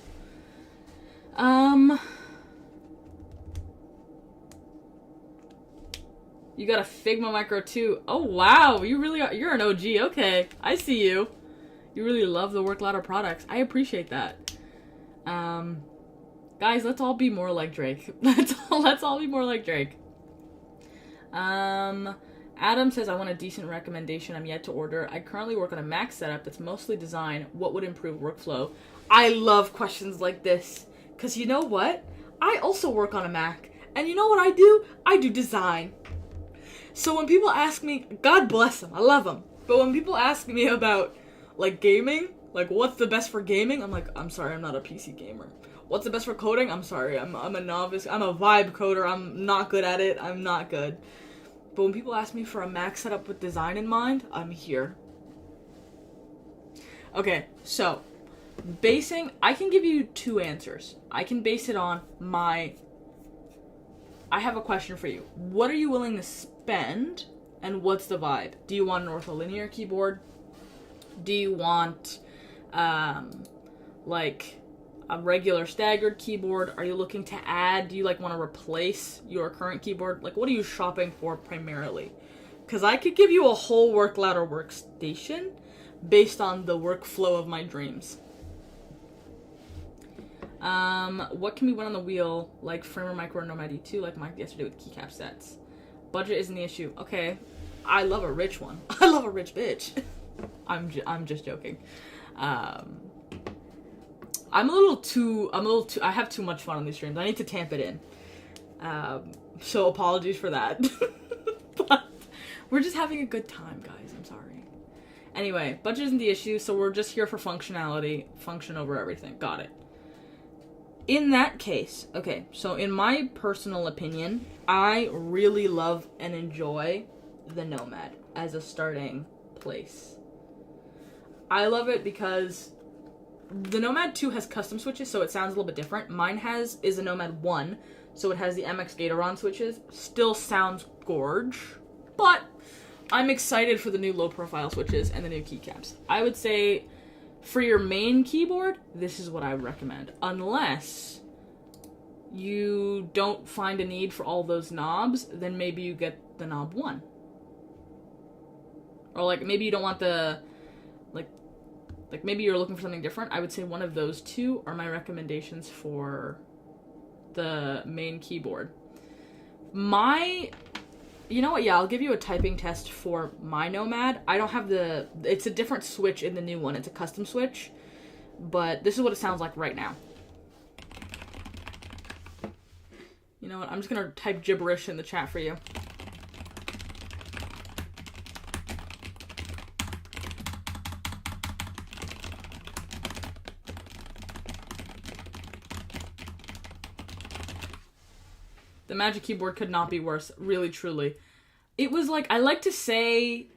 You got a Figma Micro too. Oh wow, you're an OG. Okay, I see you. You really love the Work Ladder products. I appreciate that. Guys, let's all be more like Drake. Let's all be more like Drake. Adam says, I want a decent recommendation. I'm yet to order. I currently work on a Mac setup that's mostly design. What would improve workflow? I love questions like this. Because you know what? I also work on a Mac. And you know what I do? I do design. So when people ask me, God bless them, I love them. But when people ask me about, like, gaming, like, what's the best for gaming? I'm like, I'm sorry, I'm not a PC gamer. What's the best for coding? I'm sorry, I'm a novice. I'm a vibe coder. I'm not good at it. I'm not good. But when people ask me for a Mac setup with design in mind, I'm here. Okay, so, I can give you 2 answers. I can base it on I have a question for you. What are you willing to spend, and what's the vibe? Do you want an ortholinear keyboard? Do you want, like, a regular staggered keyboard? Are you looking to add? Do you, like, want to replace your current keyboard? Like, what are you shopping for primarily? Because I could give you a whole work ladder workstation based on the workflow of my dreams. What can we win on the wheel, like Framer Micro or Nomad E2, like Mike yesterday with keycap sets? Budget isn't the issue. Okay, I love a rich one. I love a rich bitch. I'm just joking. I have too much fun on these streams. I need to tamp it in. So apologies for that. But we're just having a good time, guys. I'm sorry. Anyway, budget isn't the issue, so we're just here for functionality. Function over everything. Got it. In that case, okay, so in my personal opinion, I really love and enjoy the Nomad as a starting place. I love it because the Nomad 2 has custom switches, so it sounds a little bit different. Mine is a Nomad 1, so it has the MX Gatoron switches. Still sounds gorge, but I'm excited for the new low-profile switches and the new keycaps. I would say for your main keyboard, this is what I would recommend. Unless you don't find a need for all those knobs, then maybe you get the knob 1. Or like maybe you don't want the like maybe you're looking for something different. I would say one of those two are my recommendations for the main keyboard. You know what? Yeah, I'll give you a typing test for my Nomad. I don't have it's a different switch in the new one. It's a custom switch, but this is what it sounds like right now. You know what? I'm just gonna type gibberish in the chat for you. The Magic Keyboard could not be worse, really, truly. It was like, I like to say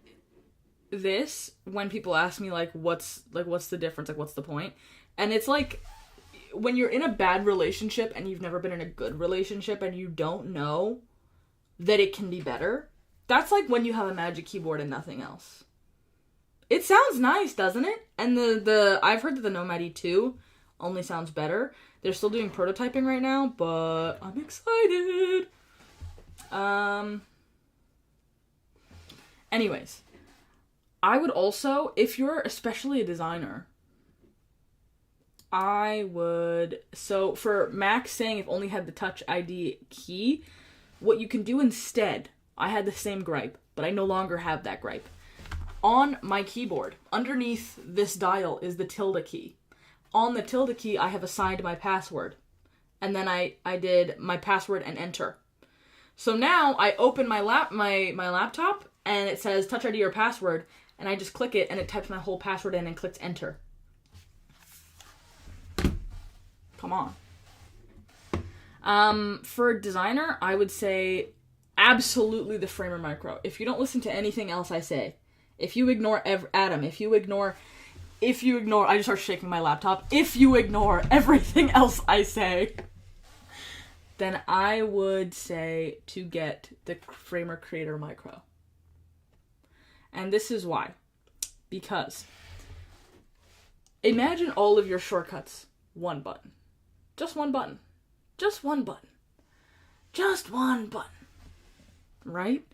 this when people ask me, like, what's the difference, like, what's the point? And it's like, when you're in a bad relationship and you've never been in a good relationship and you don't know that it can be better, that's like when you have a Magic Keyboard and nothing else. It sounds nice, doesn't it? And I've heard that the Nomad E2 only sounds better. They're still doing prototyping right now, but I'm excited. Anyways, I would also, if you're especially a designer, so for Max saying if only had the Touch ID key, what you can do instead, I had the same gripe, but I no longer have that gripe. On my keyboard, underneath this dial is the tilde key. On the tilde key, I have assigned my password. And then I did my password and enter. So now I open my laptop and it says Touch ID or password, and I just click it and it types my whole password in and clicks enter. Come on. For designer, I would say absolutely the Framer Micro. If you don't listen to anything else I say, if you ignore Adam, if you ignore, I just start shaking my laptop. If you ignore everything else I say, then I would say to get the Framer Creator Micro. And this is why. Because imagine all of your shortcuts, one button. Just one button. Just one button. Just one button. Right?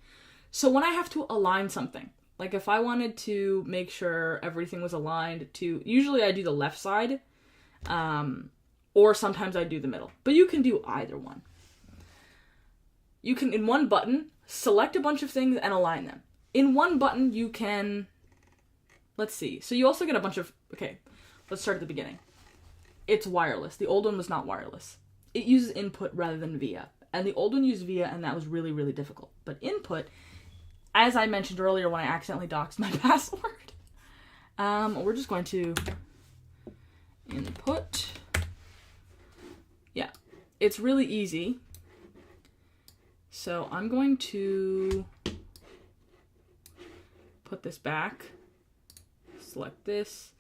So when I have to align something, like if I wanted to make sure everything was aligned to, usually I do the left side, or sometimes I do the middle. But you can do either one. You can, in one button, select a bunch of things and align them. In one button, you can, let's see. So you also get a bunch of, okay, let's start at the beginning. It's wireless. The old one was not wireless. It uses input rather than via. And the old one used via, and that was really, really difficult. But input, as I mentioned earlier when I accidentally doxed my password, we're just going to input. Yeah, it's really easy. So I'm going to put this back, select this.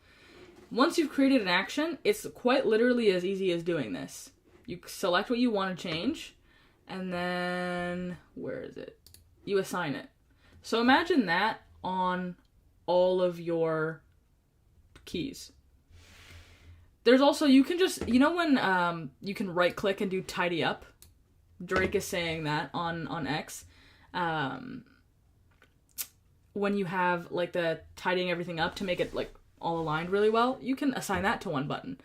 Once you've created an action, it's quite literally as easy as doing this. You select what you want to change, and then, where is it? You assign it. So imagine that on all of your keys. There's also, you can just, you know when you can right click and do tidy up? Drake is saying that on X. when you have like the tidying everything up to make it like all aligned really well, you can assign that to one button.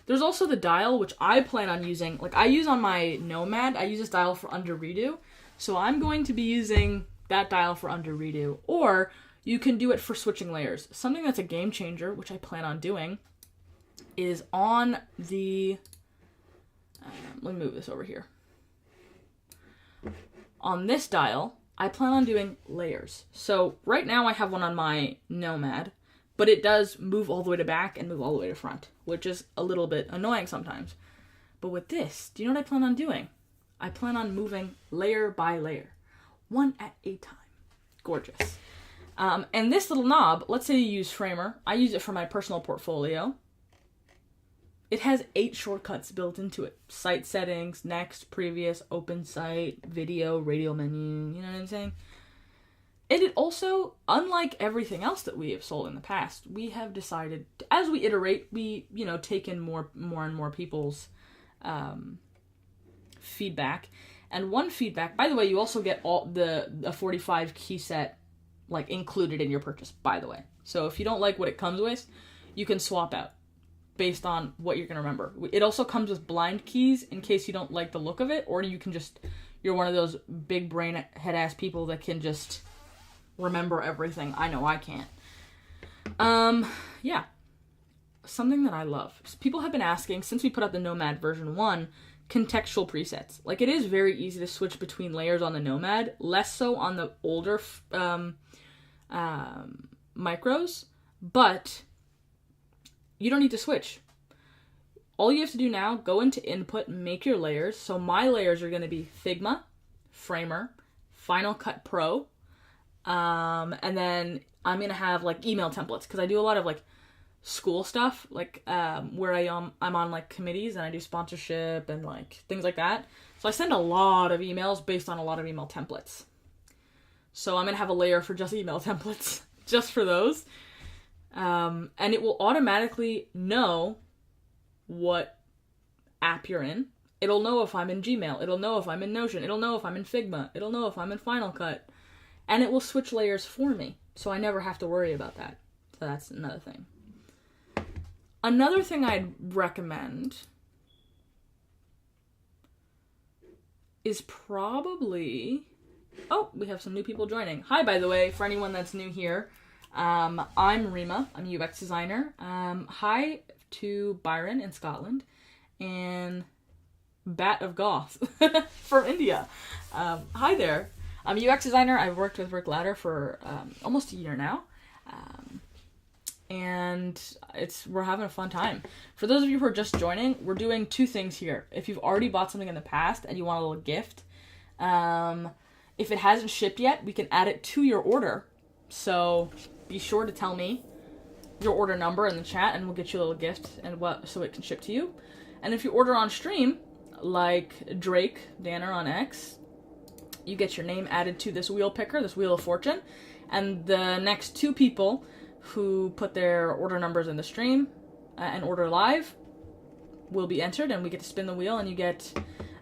There's also the dial, which I plan on using. Like, I use on my Nomad, I use this dial for under redo. So I'm going to be using that dial for under redo. Or you can do it for switching layers. Something that's a game changer, which I plan on doing, is on the... let me move this over here. On this dial, I plan on doing layers. So right now I have one on my Nomad, but it does move all the way to back and move all the way to front, which is a little bit annoying sometimes. But with this, do you know what I plan on doing? I plan on moving layer by layer, one at a time. Gorgeous. And this little knob, let's say you use Framer. I use it for my personal portfolio. It has 8 shortcuts built into it. Site settings, next, previous, open site, video, radial menu, you know what I'm saying? And it also, unlike everything else that we have sold in the past, we have decided, as we iterate, we, take in more and more people's feedback. And one feedback, by the way, you also get all the 45 key set like included in your purchase, by the way. So if you don't like what it comes with, you can swap out based on what you're going to remember. It also comes with blind keys in case you don't like the look of it, or you can just, you're one of those big brain head ass people that can just remember everything. I know I can't. Yeah. Something that I love. People have been asking, since we put out the Nomad version 1, contextual presets. Like, it is very easy to switch between layers on the Nomad, less so on the older micros, but you don't need to switch. All you have to do now, go into input, make your layers. So my layers are going to be Figma, Framer, Final Cut Pro, and then I'm going to have like email templates, because I do a lot of like school stuff, like where I'm on like committees and I do sponsorship and like things like that. So I send a lot of emails based on a lot of email templates. So I'm going to have a layer for just email templates, just for those. And it will automatically know what app you're in. It'll know if I'm in Gmail. It'll know if I'm in Notion. It'll know if I'm in Figma. It'll know if I'm in Final Cut. And it will switch layers for me. So I never have to worry about that. So that's another thing. Another thing I'd recommend is probably... Oh, we have some new people joining. Hi, by the way, for anyone that's new here. I'm Reema. I'm a UX designer. Hi to Byron in Scotland. And Bat of Goth from India. Hi there. I'm a UX designer. I've worked with Rick Ladder for almost a year now. And we're having a fun time. For those of you who are just joining, we're doing 2 things here. If you've already bought something in the past and you want a little gift, if it hasn't shipped yet, we can add it to your order. So be sure to tell me your order number in the chat and we'll get you a little gift so it can ship to you. And if you order on stream, like Drake Danner on X, you get your name added to this wheel picker, this Wheel of Fortune. And the next 2 people who put their order numbers in the stream and order live will be entered, and we get to spin the wheel and you get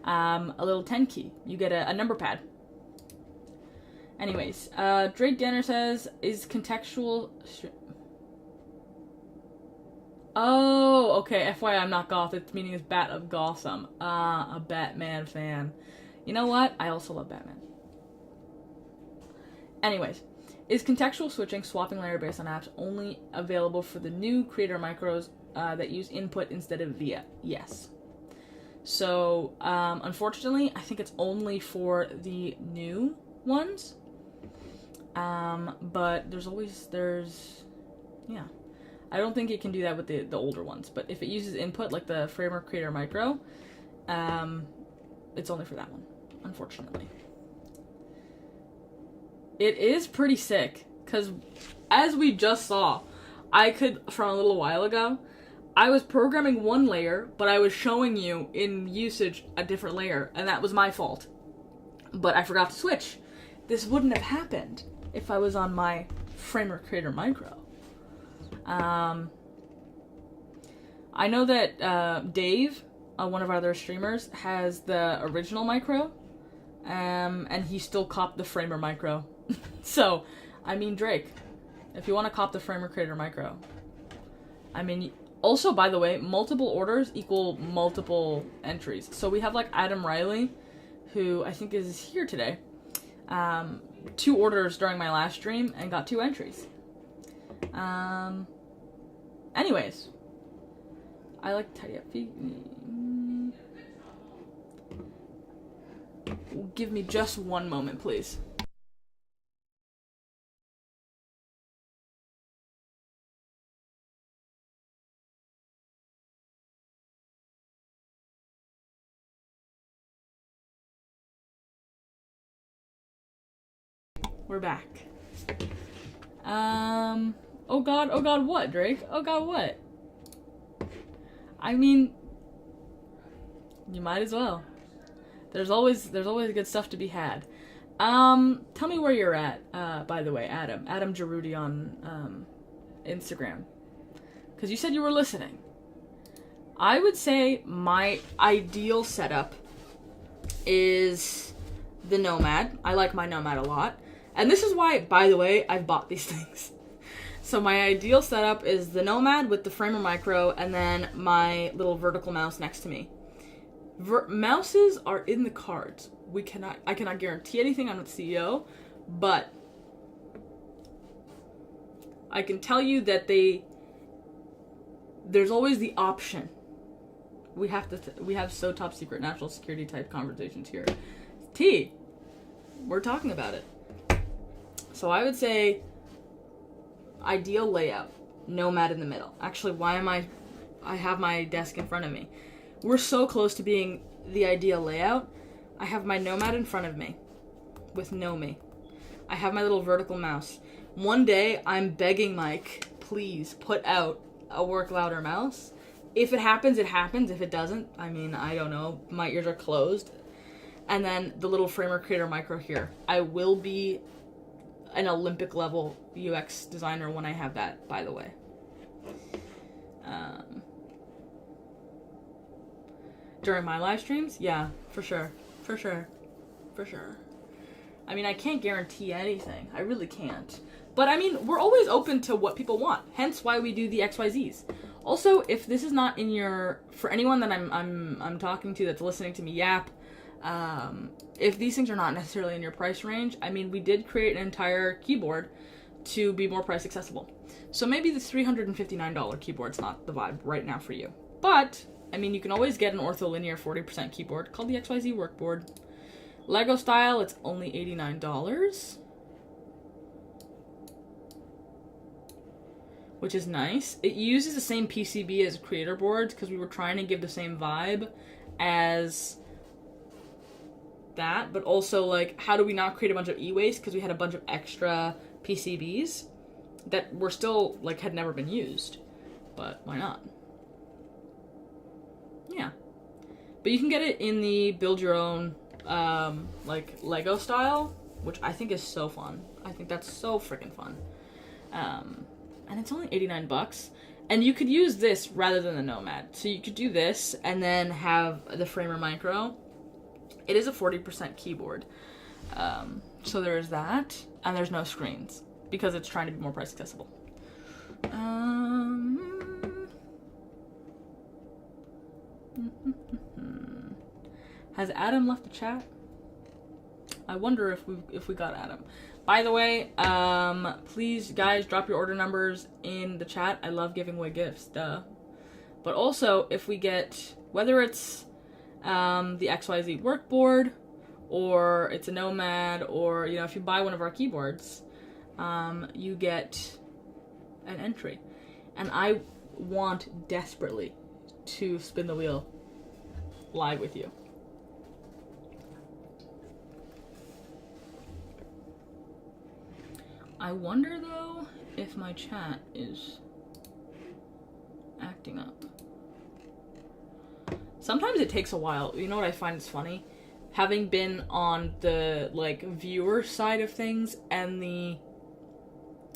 a little 10 key. You get a number pad. Anyways, Drake Danner says, is contextual... Oh, okay, FYI, I'm not goth. Its meaning is Bat of Gotham. A Batman fan. You know what? I also love Batman. Anyways, is contextual switching, swapping layer based on apps, only available for the new creator micros that use input instead of via? Yes. So, unfortunately, I think it's only for the new ones. But yeah. I don't think it can do that with the older ones. But if it uses input, like the Framer Creator Micro, it's only for that one, unfortunately. It is pretty sick, because as we just saw, from a little while ago, I was programming one layer, but I was showing you in usage a different layer, and that was my fault. But I forgot to switch. This wouldn't have happened if I was on my Framer Creator Micro. I know that Dave, one of our other streamers, has the original micro, and he still copped the Framer Micro. So I mean, Drake, if you want to cop the Framer Creator Micro. I mean, also, by the way, multiple orders equal multiple entries. So we have like Adam Riley, who I think is here today. 2 orders during my last stream and got 2 entries. Anyways, I like to tidy up feet. Give me just one moment, please. We're back. Oh god, what, Drake? Oh god, what? I mean, you might as well. There's always good stuff to be had. Tell me where you're at, by the way, Adam Giroudi on, Instagram. Because you said you were listening. I would say my ideal setup is the Nomad. I like my Nomad a lot. And this is why, by the way, I've bought these things. So my ideal setup is the Nomad with the Framer Micro and then my little vertical mouse next to me. Mouses are in the cards. I cannot guarantee anything. I'm not the CEO, but I can tell you that there's always the option. We have so top secret national security type conversations here. We're talking about it. So I would say ideal layout, Nomad in the middle. Actually, I have my desk in front of me. We're so close to being the ideal layout. I have my Nomad in front of me with Nomi. I have my little vertical mouse. One day, I'm begging Mike, please put out a work louder mouse. If it happens, it happens. If it doesn't, I mean, I don't know. My ears are closed. And then the little Framer Creator Micro here. I will be an Olympic level UX designer when I have that, by the way. During my live streams, yeah, for sure. I mean, I can't guarantee anything. I really can't. But I mean, we're always open to what people want. Hence why we do the XYZs. Also, if this is not in your, for anyone that I'm talking to that's listening to me yap, if these things are not necessarily in your price range, I mean, we did create an entire keyboard to be more price accessible. So maybe the $359 keyboard's not the vibe right now for you. But, I mean, you can always get an ortholinear 40% keyboard called the XYZ Workboard. Lego style, it's only $89. Which is nice. It uses the same PCB as creator boards because we were trying to give the same vibe as that, but also, like, how do we not create a bunch of e-waste because we had a bunch of extra PCBs that were still, like, had never been used. But why not? Yeah. But you can get it in the build your own, like, Lego style, which I think is so fun. I think that's so freaking fun. And it's only $89. And you could use this rather than the Nomad. So you could do this and then have the Framer Micro. It is a 40% keyboard. So there's that. And there's no screens because it's trying to be more price accessible. Has Adam left the chat? I wonder if we got Adam. By the way, please, guys, drop your order numbers in the chat. I love giving away gifts, duh. But also, if we get, whether it's the XYZ Workboard, or it's a Nomad, or, you know, if you buy one of our keyboards, you get an entry. And I want desperately to spin the wheel live with you. I wonder, though, if my chat is acting up. Sometimes it takes a while. You know what I find is funny? Having been on the, like, viewer side of things and the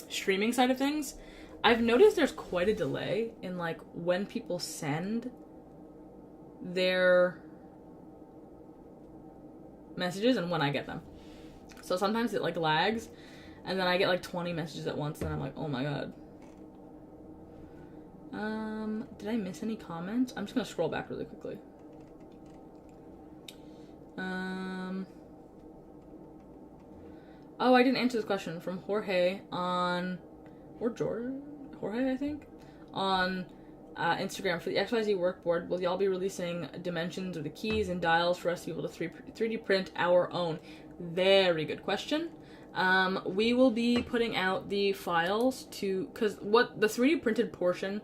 streaming side of things, I've noticed there's quite a delay in, like, when people send their messages and when I get them. So sometimes it, like, lags. And then I get like 20 messages at once, and I'm like, oh my god. Did I miss any comments? I'm just gonna scroll back really quickly. Oh, I didn't answer this question from Jorge on, or Jordan? Jorge, I think? On Instagram. For the XYZ workboard, will y'all be releasing dimensions of the keys and dials for us to be able to 3D print our own? Very good question. We will be putting out the files to, because what the 3D printed portion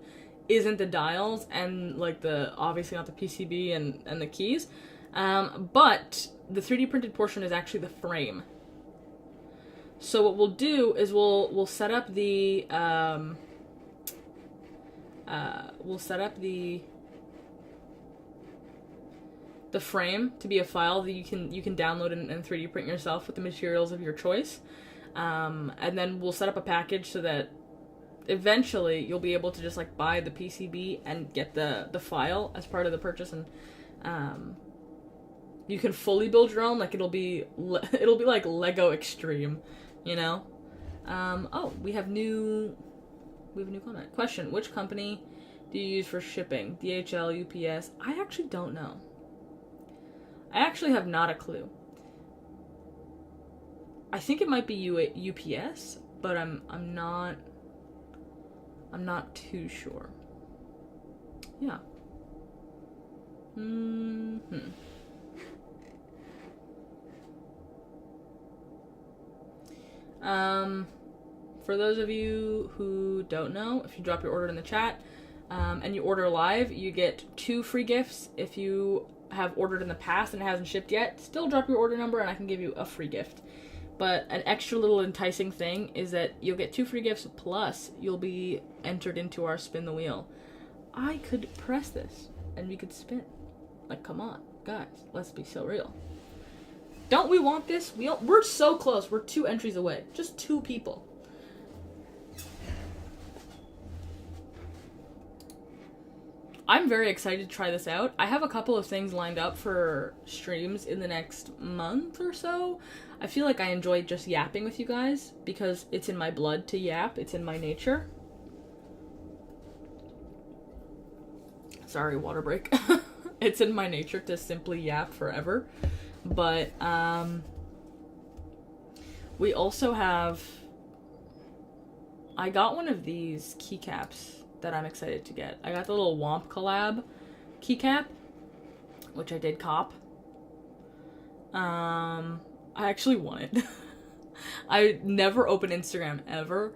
isn't the dials and like the, obviously not the PCB and the keys, but the 3D printed portion is actually the frame. So what we'll do is we'll set up the the frame to be a file that you can download and 3D print yourself with the materials of your choice, and then we'll set up a package so that eventually you'll be able to just like buy the PCB and get the file as part of the purchase, and you can fully build your own. Like it'll be like Lego Extreme, you know. Oh, we have a new comment. Question: which company do you use for shipping? DHL, UPS? I actually don't know. I actually have not a clue. I think it might be UPS, but I'm not too sure. Yeah. For those of you who don't know, if you drop your order in the chat, and you order live, you get 2 free gifts. If you have ordered in the past and it hasn't shipped yet, still drop your order number and I can give you a free gift. But an extra little enticing thing is that you'll get 2 free gifts, plus you'll be entered into our spin the wheel. I could press this and we could spin. Like, come on, guys, let's be so real. Don't we want this? We're so close. We're 2 entries away. Just 2 people. I'm very excited to try this out. I have a couple of things lined up for streams in the next month or so. I feel like I enjoy just yapping with you guys because it's in my blood to yap. It's in my nature. Sorry, water break. It's in my nature to simply yap forever. But we also have, I got one of these keycaps that I'm excited to get. I got the little Womp collab keycap, which I did cop. I actually want it. I never open Instagram ever,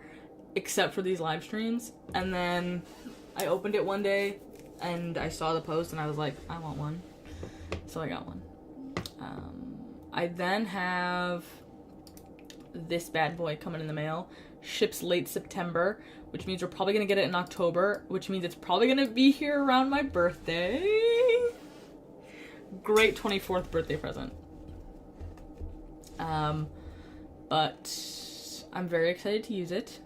except for these live streams. And then I opened it one day and I saw the post and I was like, I want one. So I got one. I then have this bad boy coming in the mail. Ships late September, which means we're probably gonna get it in October, which means it's probably gonna be here around my birthday. Great 24th birthday present. But I'm very excited to use it.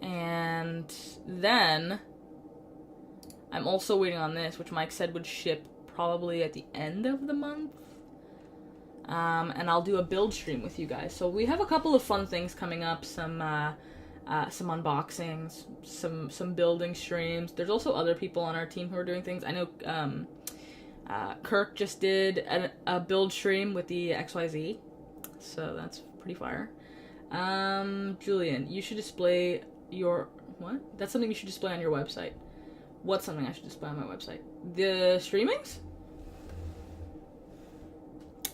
And then I'm also waiting on this, which Mike said would ship probably at the end of the month. And I'll do a build stream with you guys. So we have a couple of fun things coming up, some unboxings, some building streams. There's also other people on our team who are doing things. I know Kirk just did a build stream with the XYZ, so that's pretty fire. Julian, you should display your, what? That's something you should display on your website. What's something I should display on my website? The streamings?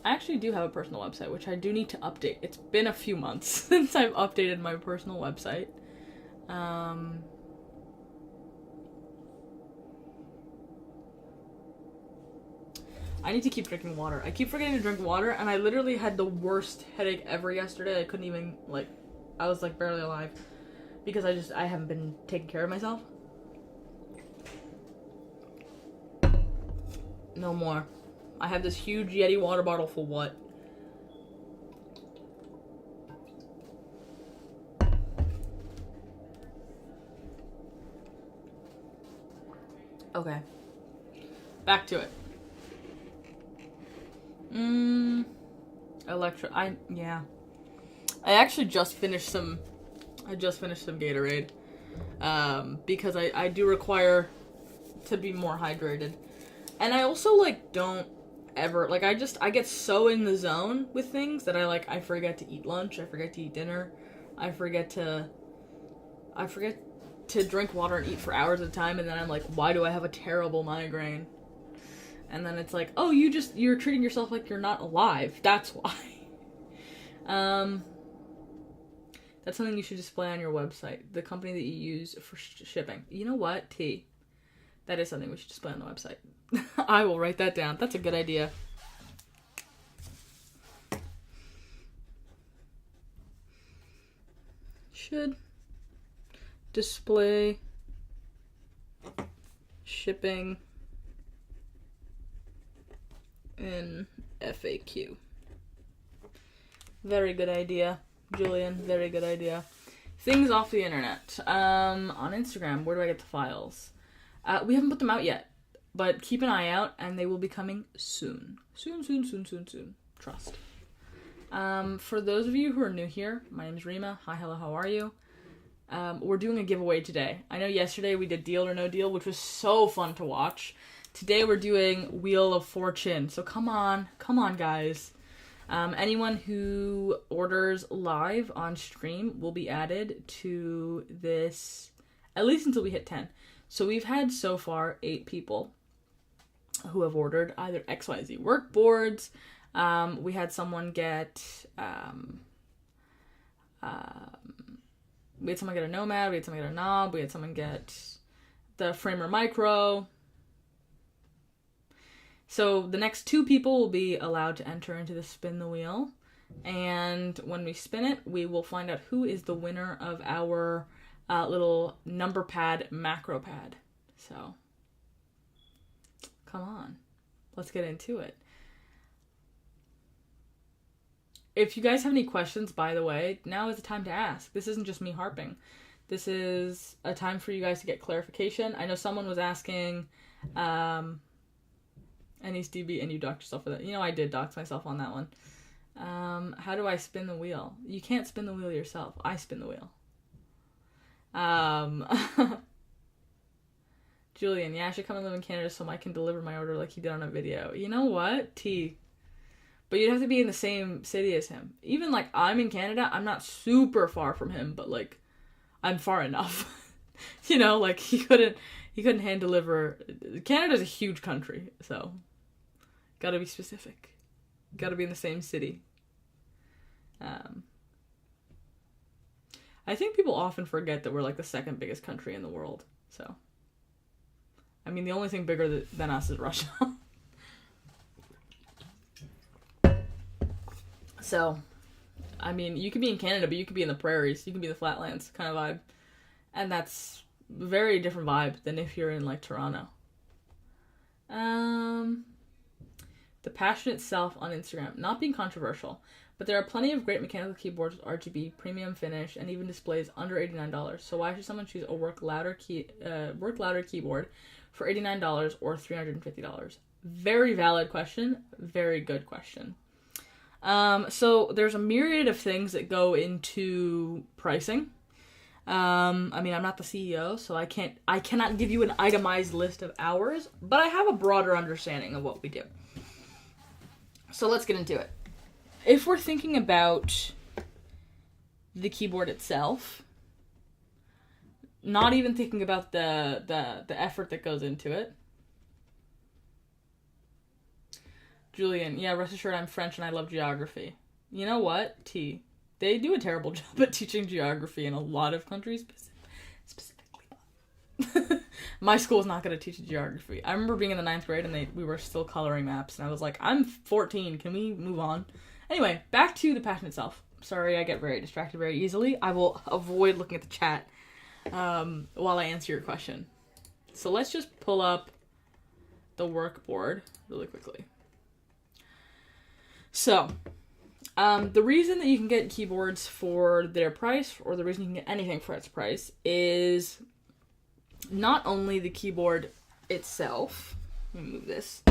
I actually do have a personal website, which I do need to update. It's been a few months since I've updated my personal website. I need to keep drinking water. I keep forgetting to drink water, and I literally had the worst headache ever yesterday. I couldn't even, like, I was, like, barely alive. Because I haven't been taking care of myself. No more. I have this huge Yeti water bottle for what? Okay. Back to it. Yeah. I actually just finished some Gatorade. Because I do require to be more hydrated. And I also, like, don't ever, like, I get so in the zone with things that I forget to eat lunch, I forget to eat dinner, I forget to drink water and eat for hours at a time, and then I'm like, why do I have a terrible migraine? And then it's like, oh, you're treating yourself like you're not alive, that's why. That's something you should display on your website, the company that you use for shipping. You know what, T? That is something we should display on the website. I will write that down. That's a good idea. Should display shipping in FAQ. Very good idea, Julian. Very good idea. Things off the internet. On Instagram, where do I get the files? We haven't put them out yet, but keep an eye out, and they will be coming soon. Soon. Trust. For those of you who are new here, my name is Reema. Hi, hello, how are you? We're doing a giveaway today. I know yesterday we did Deal or No Deal, which was so fun to watch. Today we're doing Wheel of Fortune. So come on, guys. Anyone who orders live on stream will be added to this, at least until we hit 10. So we've had so far 8 people who have ordered either XYZ work boards. We had someone get a Nomad, we had someone get a Knob, we had someone get the Framer Micro. So the next 2 people will be allowed to enter into the Spin the Wheel. And when we spin it, we will find out who is the winner of our little number pad macro pad. So, come on. Let's get into it. If you guys have any questions, by the way, now is the time to ask. This isn't just me harping. This is a time for you guys to get clarification. I know someone was asking, NSDB, and you docked yourself for that. You know, I did dox myself on that one. How do I spin the wheel? You can't spin the wheel yourself. I spin the wheel. Julian, yeah, I should come and live in Canada so Mike can deliver my order like he did on a video. You know what? T. But you'd have to be in the same city as him. Even, like, I'm in Canada, I'm not super far from him, but, like, I'm far enough. You know, like, he couldn't hand deliver. Canada's a huge country, so gotta be specific. Gotta be in the same city. I think people often forget that we're, like, the second biggest country in the world, so. I mean, the only thing bigger than us is Russia. So, I mean, you could be in Canada, but you could be in the prairies. You could be in the flatlands kind of vibe. And that's a very different vibe than if you're in, like, Toronto. The Passion itself on Instagram. Not being controversial, but there are plenty of great mechanical keyboards with RGB, premium finish, and even displays under $89. So why should someone choose a work louder keyboard for $89 or $350? Very valid question. Very good question. So there's a myriad of things that go into pricing. I mean, I'm not the CEO, so I cannot give you an itemized list of hours, but I have a broader understanding of what we do. So let's get into it. If we're thinking about the keyboard itself, not even thinking about the effort that goes into it. Julian, yeah, rest assured I'm French and I love geography. You know what, T? They do a terrible job at teaching geography in a lot of countries, specifically. My school's not going to teach geography. I remember being in the 9th grade and we were still coloring maps, and I was like, I'm 14, can we move on? Anyway, back to the Passion itself. Sorry, I get very distracted very easily. I will avoid looking at the chat while I answer your question. So let's just pull up the workboard really quickly. So, the reason that you can get keyboards for their price, or the reason you can get anything for its price, is not only the keyboard itself, let me move this,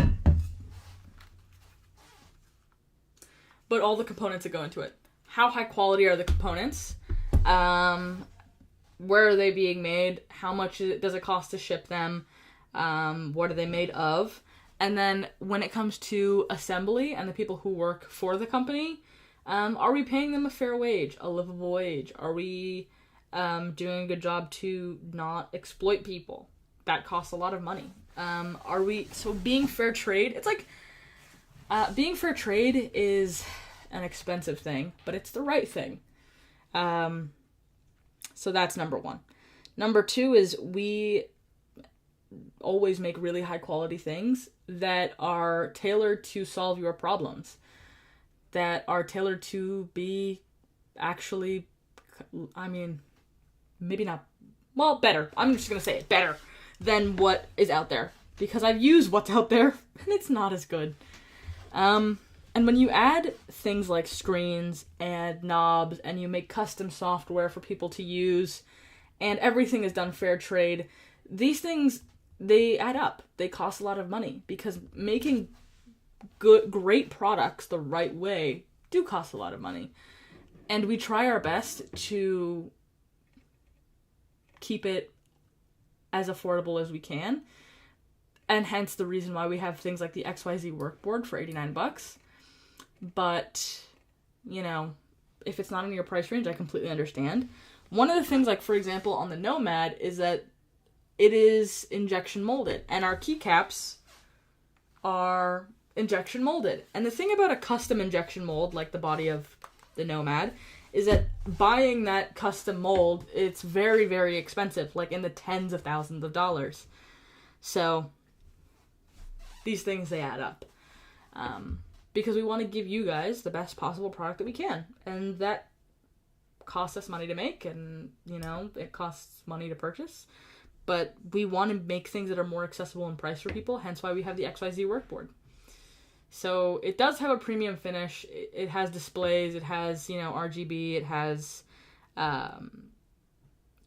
but all the components that go into it. how high quality are the components? Where are they being made? How much does it cost to ship them? What are they made of? And then when it comes to assembly and the people who work for the company, are we paying them a fair wage, a livable wage? Are we doing a good job to not exploit people? That costs a lot of money. So being fair trade, it's like, being fair trade is an expensive thing, but it's the right thing. So that's number one. Number two is we always make really high quality things that are tailored to solve your problems, that are tailored to be actually, I mean, maybe not, well, better. I'm just going to say it, better than what is out there, because I've used what's out there and it's not as good. And when you add things like screens and knobs and you make custom software for people to use and everything is done fair trade, these things, they add up. They cost a lot of money because making great products the right way do cost a lot of money. And we try our best to keep it as affordable as we can. And hence the reason why we have things like the XYZ workboard for $89. But, you know, if it's not in your price range, I completely understand. One of the things, like, for example, on the Nomad is that it is injection molded, and our keycaps are injection molded. And the thing about a custom injection mold, like the body of the Nomad, is that buying that custom mold, it's very, very expensive, like in the tens of thousands of dollars. So these things, they add up. Because we want to give you guys the best possible product that we can. And that costs us money to make, and, you know, it costs money to purchase. But we want to make things that are more accessible in price for people, hence why we have the XYZ workboard. So it does have a premium finish. It has displays, it has, you know, RGB, it has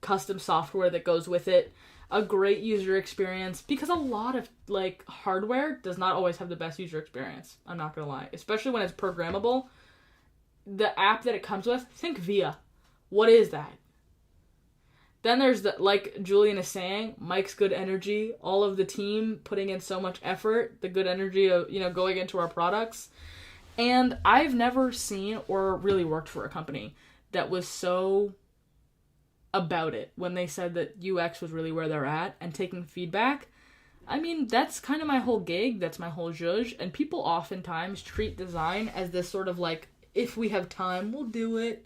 custom software that goes with it, a great user experience, because a lot of, like, hardware does not always have the best user experience. I'm not gonna lie. Especially when it's programmable. The app that it comes with, think VIA. What is that? Then there's the, like Julian is saying, Mike's good energy, all of the team putting in so much effort, the good energy of, you know, going into our products. And I've never seen or really worked for a company that was so about it when they said that UX was really where they're at and taking feedback. I mean, that's kind of my whole gig, that's my whole zhuzh, and people oftentimes treat design as this sort of like, if we have time, we'll do it.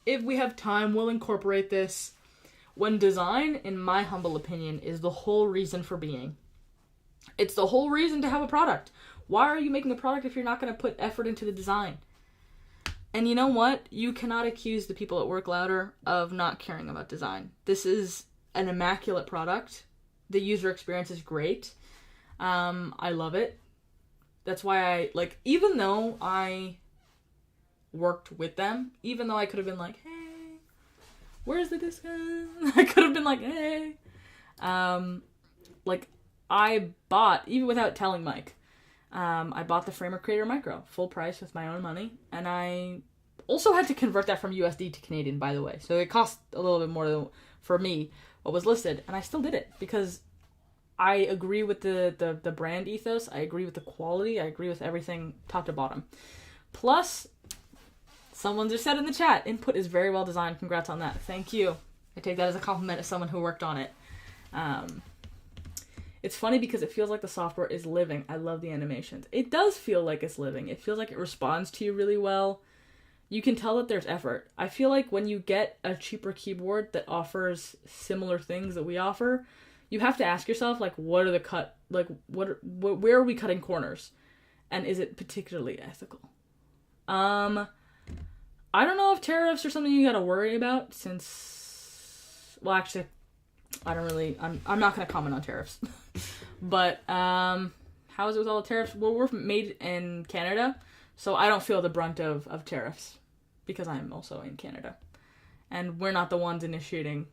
If we have time, we'll incorporate this. When design, in my humble opinion, is the whole reason for being. It's the whole reason to have a product. Why are you making a product if you're not going to put effort into the design? And you know what? You cannot accuse the people at Work Louder of not caring about design. This is an immaculate product. The user experience is great. I love it. That's why even though I worked with them, even though I could have been like, hey, where's the discount? I could have been like, hey. I bought, even without telling Mike, I bought the Framer Creator Micro, full price with my own money, and I also had to convert that from USD to Canadian, by the way, so it cost a little bit more than, for me, what was listed, and I still did it, because I agree with the brand ethos, I agree with the quality, I agree with everything top to bottom. Plus, someone just said in the chat, input is very well designed. Congrats on that. Thank you. I take that as a compliment as someone who worked on it. It's funny because it feels like the software is living. I love the animations. It does feel like it's living. It feels like it responds to you really well. You can tell that there's effort. I feel like when you get a cheaper keyboard that offers similar things that we offer, you have to ask yourself, what are the where are we cutting corners? And is it particularly ethical? I don't know if tariffs are something you gotta worry about since, well, actually, I don't really, I'm not gonna comment on tariffs. But, how is it with all the tariffs? Well, we're made in Canada, so I don't feel the brunt of tariffs because I'm also in Canada. And we're not the ones initiating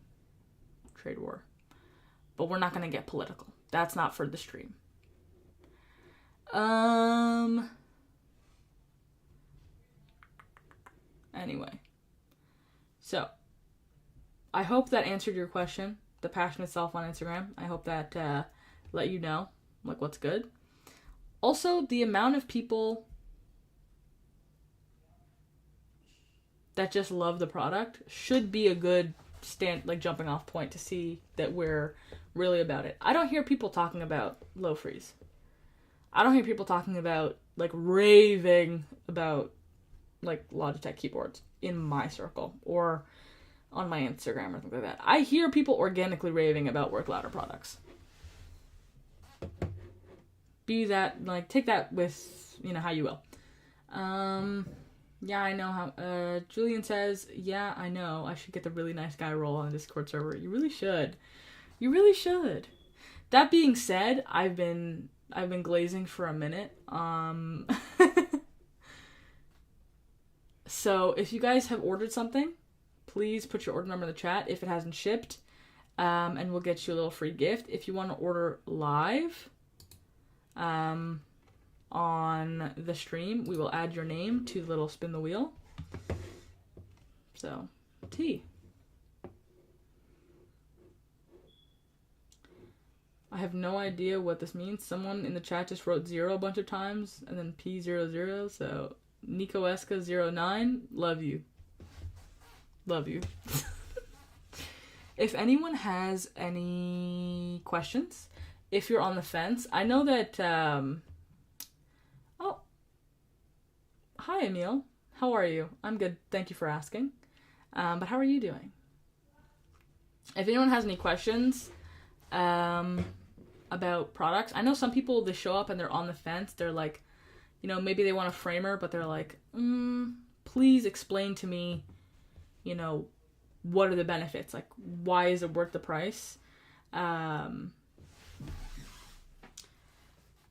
trade war. But we're not gonna get political. That's not for the stream. anyway. So, I hope that answered your question. The Passionate Self on Instagram. I hope that let you know, like, what's good. Also, the amount of people that just love the product should be a good jumping off point to see that we're really about it. I don't hear people talking about low freeze. I don't hear people talking about, like, raving about, like, Logitech keyboards in my circle or on my Instagram or something like that. I hear people organically raving about Work Louder products. Be that, like, take that with, how you will. Yeah, I know how, Julian says, yeah, I know, I should get the really nice guy role on the Discord server. You really should. You really should. That being said, I've been glazing for a minute. So if you guys have ordered something, please put your order number in the chat if it hasn't shipped, and we'll get you a little free gift. If you want to order live, on the stream, we will add your name to the little spin the wheel. So, T. I have no idea what this means. Someone in the chat just wrote 0 a bunch of times, and then P00, so Nico Esca 09, love you. Love you. If anyone has any questions, if you're on the fence, I know that, oh, hi Emil, how are you? I'm good, thank you for asking. But how are you doing? If anyone has any questions, about products, I know some people, they show up and they're on the fence, they're like, maybe they want a framer, but they're like, please explain to me, what are the benefits? Like, why is it worth the price? And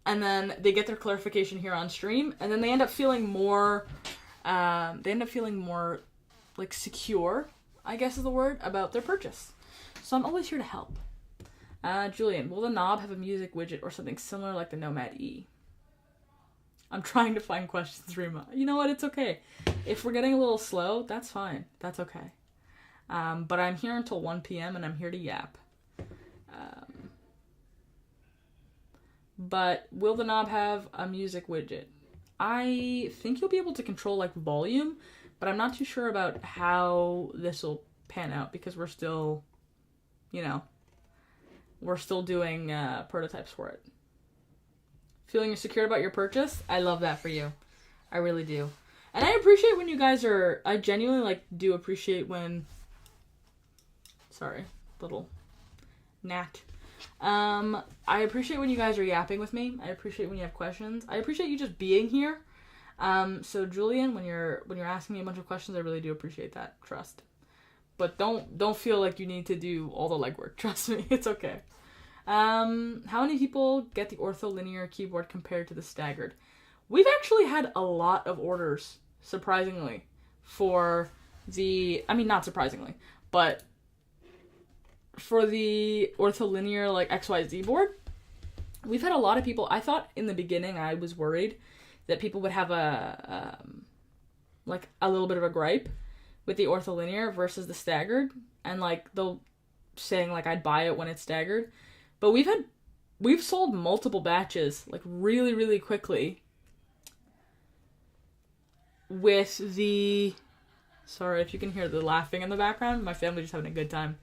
then they get their clarification here on stream, and then they end up feeling more, like, secure, I guess is the word, about their purchase. So I'm always here to help. Julian, will the knob have a music widget or something similar like the Nomad E? I'm trying to find questions, Reema. You know what? It's okay. If we're getting a little slow, that's fine. That's okay. But I'm here until 1 p.m. and I'm here to yap. But will the knob have a music widget? I think you'll be able to control, like, volume, but I'm not too sure about how this will pan out because we're still, we're still doing prototypes for it. Feeling secure about your purchase? I love that for you. I really do. And I appreciate when you guys are, I genuinely, do appreciate when, sorry, little gnat. I appreciate when you guys are yapping with me. I appreciate when you have questions. I appreciate you just being here. So Julian, when you're asking me a bunch of questions, I really do appreciate that. Trust. But don't feel like you need to do all the legwork. Trust me, it's okay. How many people get the ortholinear keyboard compared to the staggered? We've actually had a lot of orders, surprisingly, for the, not surprisingly, but for the ortholinear, like, XYZ board. We've had a lot of people. I thought in the beginning, I was worried that people would have a little bit of a gripe with the ortholinear versus the staggered, and, like, they'll saying, like, I'd buy it when it's staggered. But we've sold multiple batches, like, really, really quickly with the, sorry if you can hear the laughing in the background, my family just having a good time.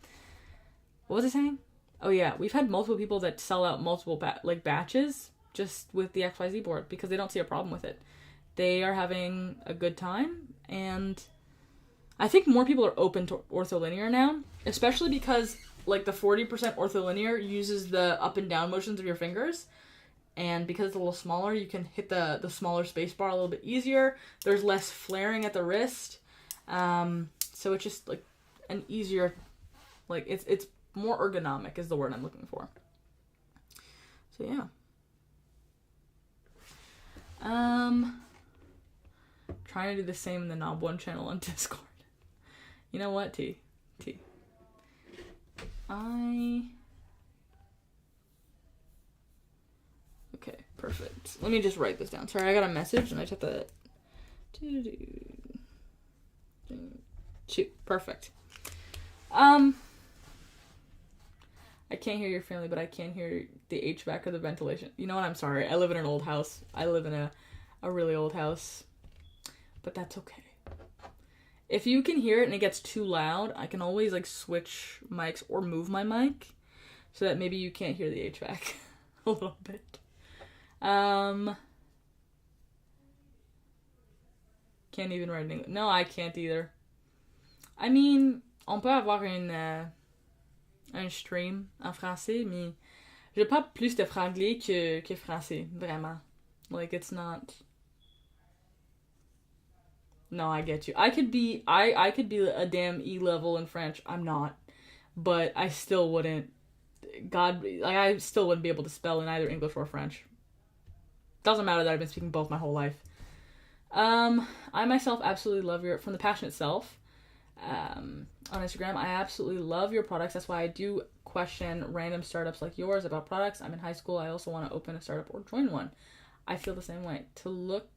What was I saying? Oh yeah, we've had multiple people that sell out multiple batches just with the XYZ board because they don't see a problem with it. They are having a good time, and I think more people are open to ortholinear now, especially because, like, the 40% ortholinear uses the up and down motions of your fingers, and because it's a little smaller, you can hit the smaller space bar a little bit easier. There's less flaring at the wrist, so it's just, like, an easier, like, it's more ergonomic is the word I'm looking for. So yeah. Trying to do the same in the Knob One channel on Discord. You know what, T. Okay, perfect. Let me just write this down. Sorry, I got a message and I just have to... 2. Perfect. I can't hear your family, but I can hear the HVAC or the ventilation. You know what? I'm sorry. I live in an old house. I live in a really old house. But that's okay. If you can hear it and it gets too loud, I can always like switch mics or move my mic so that maybe you can't hear the HVAC a little bit. Can't even write in English. No, I can't either. I mean, on peut avoir un stream en français, mais je parle plus de franglais que français, vraiment. Like, it's not... No, I get you. I could be a damn E level in French. I'm not. But I still wouldn't... I still wouldn't be able to spell in either English or French. Doesn't matter that I've been speaking both my whole life. I myself absolutely love from the passion itself. On Instagram, I absolutely love your products. That's why I do question random startups like yours about products. I'm in high school. I also want to open a startup or join one. I feel the same way. To look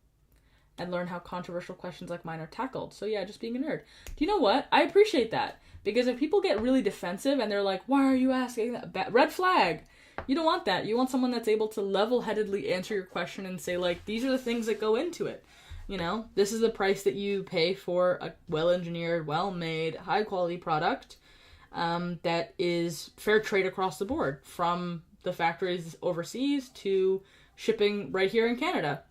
and learn how controversial questions like mine are tackled. So yeah, just being a nerd. Do you know what? I appreciate that. Because if people get really defensive and they're like, why are you asking that? Red flag. You don't want that. You want someone that's able to level-headedly answer your question and say, like, these are the things that go into it. You know, this is the price that you pay for a well-engineered, well-made, high-quality product that is fair trade across the board, from the factories overseas to shipping right here in Canada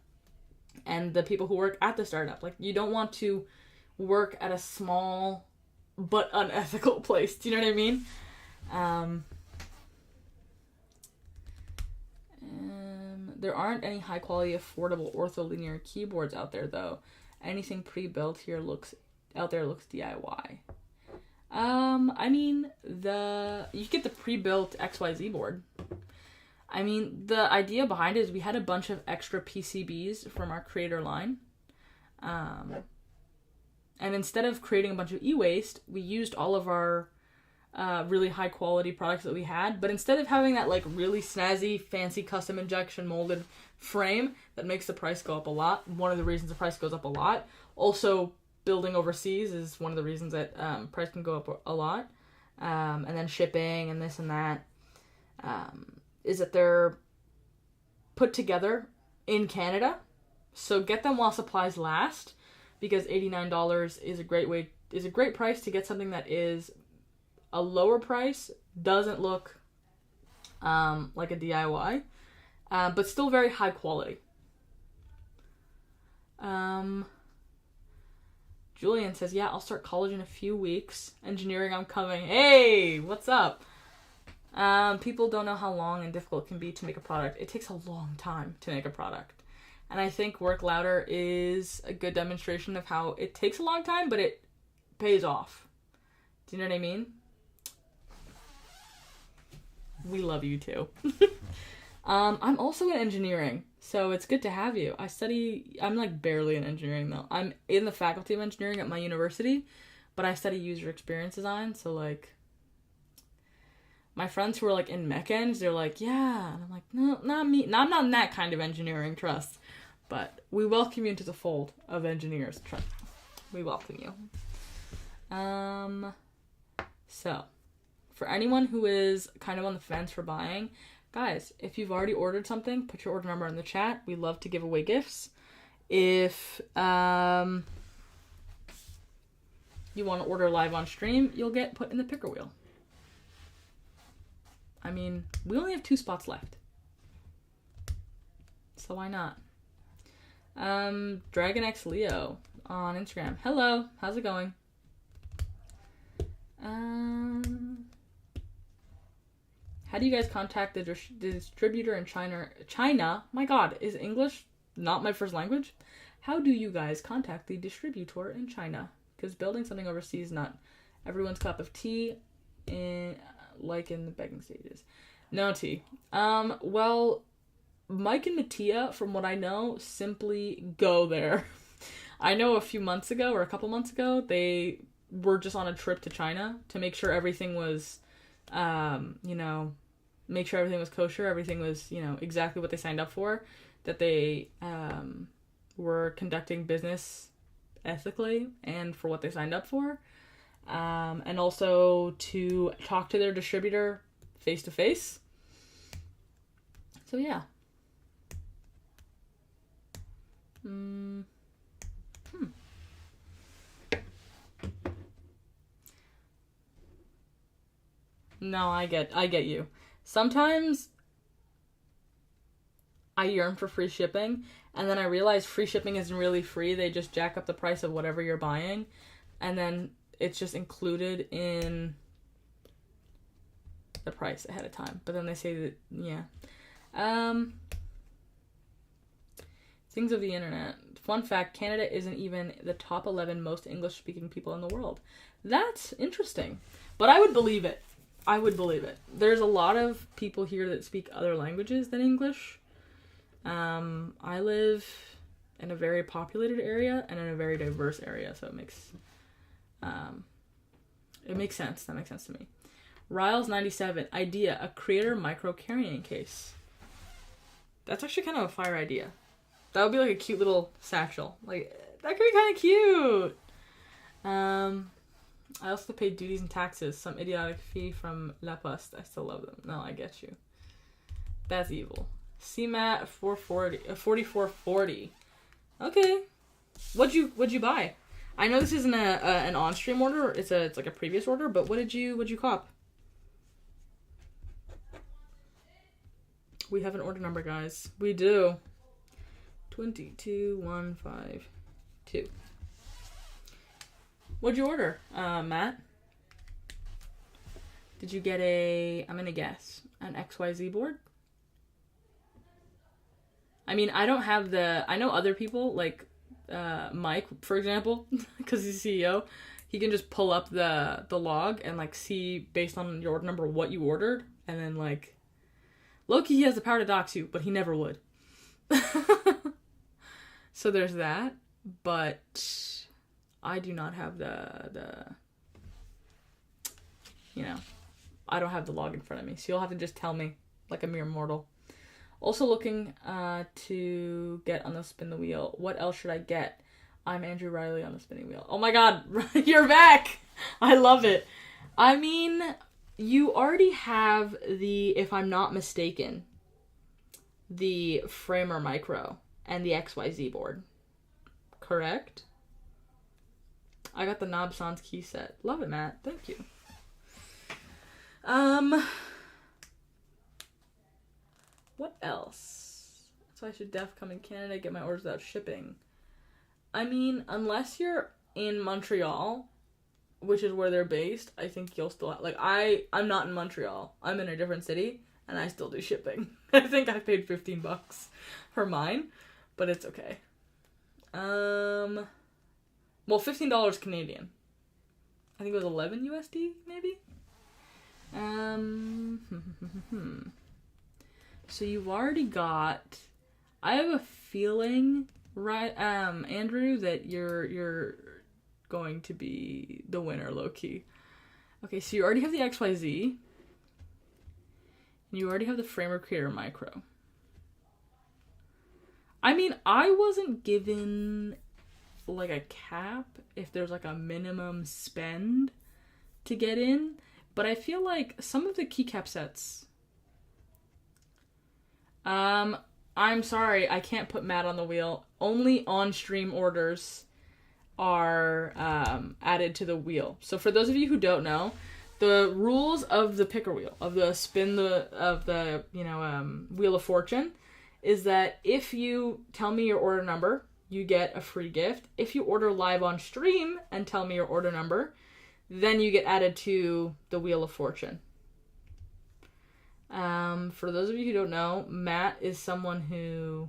and the people who work at the startup. Like, you don't want to work at a small but unethical place. Do you know what I mean? There aren't any high-quality, affordable ortholinear keyboards out there, though. Anything pre-built here looks DIY. I mean, you get the pre-built XYZ board. I mean, the idea behind it is we had a bunch of extra PCBs from our creator line. And instead of creating a bunch of e-waste, we used all of our really high quality products that we had, but instead of having that like really snazzy, fancy custom injection molded frame that makes the price go up a lot, one of the reasons the price goes up a lot, also building overseas is one of the reasons that price can go up a lot, and then shipping and this and that, is that they're put together in Canada, so get them while supplies last, because $89 is a great price to get something that is a lower price, doesn't look like a DIY, but still very high quality. Julian says, yeah, I'll start college in a few weeks. Engineering, I'm coming. Hey, what's up? People don't know how long and difficult it can be to make a product. It takes a long time to make a product. And I think Work Louder is a good demonstration of how it takes a long time, but it pays off. Do you know what I mean? We love you too. I'm also in engineering, so it's good to have you. I'm like barely in engineering though. I'm in the faculty of engineering at my university, but I study user experience design, so like my friends who are like in mech eng, they're like, yeah, and I'm like, no, not me. No, I'm not in that kind of engineering, trust. But we welcome you into the fold of engineers, trust. We welcome you. So for anyone who is kind of on the fence for buying, guys, if you've already ordered something, put your order number in the chat. We love to give away gifts. If you want to order live on stream, you'll get put in the picker wheel. I mean, we only have 2 spots left, so why not? Dragon X Leo on Instagram. Hello, how's it going? How do you guys contact the distributor in China? China? My God, is English not my first language? How do you guys contact the distributor in China? Because building something overseas is not everyone's cup of tea, like in the begging stages. No tea. Well, Mike and Mattia, from what I know, simply go there. I know a couple months ago, they were just on a trip to China to make sure everything was, make sure everything was kosher, everything was, exactly what they signed up for, that they were conducting business ethically and for what they signed up for. And also to talk to their distributor face to face. So yeah. No, I get you. Sometimes I yearn for free shipping, and then I realize free shipping isn't really free. They just jack up the price of whatever you're buying, and then it's just included in the price ahead of time. But then they say that, yeah. Things of the internet. Fun fact, Canada isn't even the top 11 most English-speaking people in the world. That's interesting. But I would believe it. There's a lot of people here that speak other languages than English. I live in a very populated area and in a very diverse area, so it makes sense. That makes sense to me. Riles97, idea, a creator micro carrying case. That's actually kind of a fire idea. That would be like a cute little satchel. Like, that could be kind of cute. I also paid duties and taxes, some idiotic fee from La Poste. I still love them. No, I get you. That's evil. CMAT 4440. Okay. What'd you buy? I know this isn't an on-stream order. It's like a previous order. But what'd you cop? We have an order number, guys. We do. 22152. What'd you order, Matt? Did you get I'm gonna guess, an XYZ board? I mean, I don't have I know other people, like Mike, for example, because he's CEO, he can just pull up the log and, like, see, based on your order number, what you ordered, and then, like, low-key, he has the power to dox you, but he never would. So there's that, but I do not have I don't have the log in front of me, so you'll have to just tell me, like a mere mortal. Also looking to get on the spin the wheel. What else should I get? I'm Andrew Riley on the spinning wheel. Oh my god, you're back! I love it. I mean, you already have if I'm not mistaken, the Framer Micro and the XYZ board. Correct? I got the Knob Sans key set. Love it, Matt. Thank you. What else? So I should come in Canada, get my orders without shipping. I mean, unless you're in Montreal, which is where they're based, I think you'll still I'm not in Montreal. I'm in a different city, and I still do shipping. I think I paid $15 for mine, but it's okay. Well, $15 Canadian. I think it was 11 USD, maybe? So you've already got, I have a feeling, right, Andrew, that you're going to be the winner, low-key. Okay, so you already have the XYZ, and you already have the Framer Creator Micro. I mean, I wasn't given, like, a cap if there's, like, a minimum spend to get in, but I feel like some of the keycap sets, I'm sorry, I can't put Matt on the wheel. Only on-stream orders are added to the wheel. So for those of you who don't know, the rules of the picker wheel, of the Wheel of Fortune, is that if you tell me your order number, you get a free gift. If you order live on stream and tell me your order number, then you get added to the Wheel of Fortune. For those of you who don't know, Matt is someone who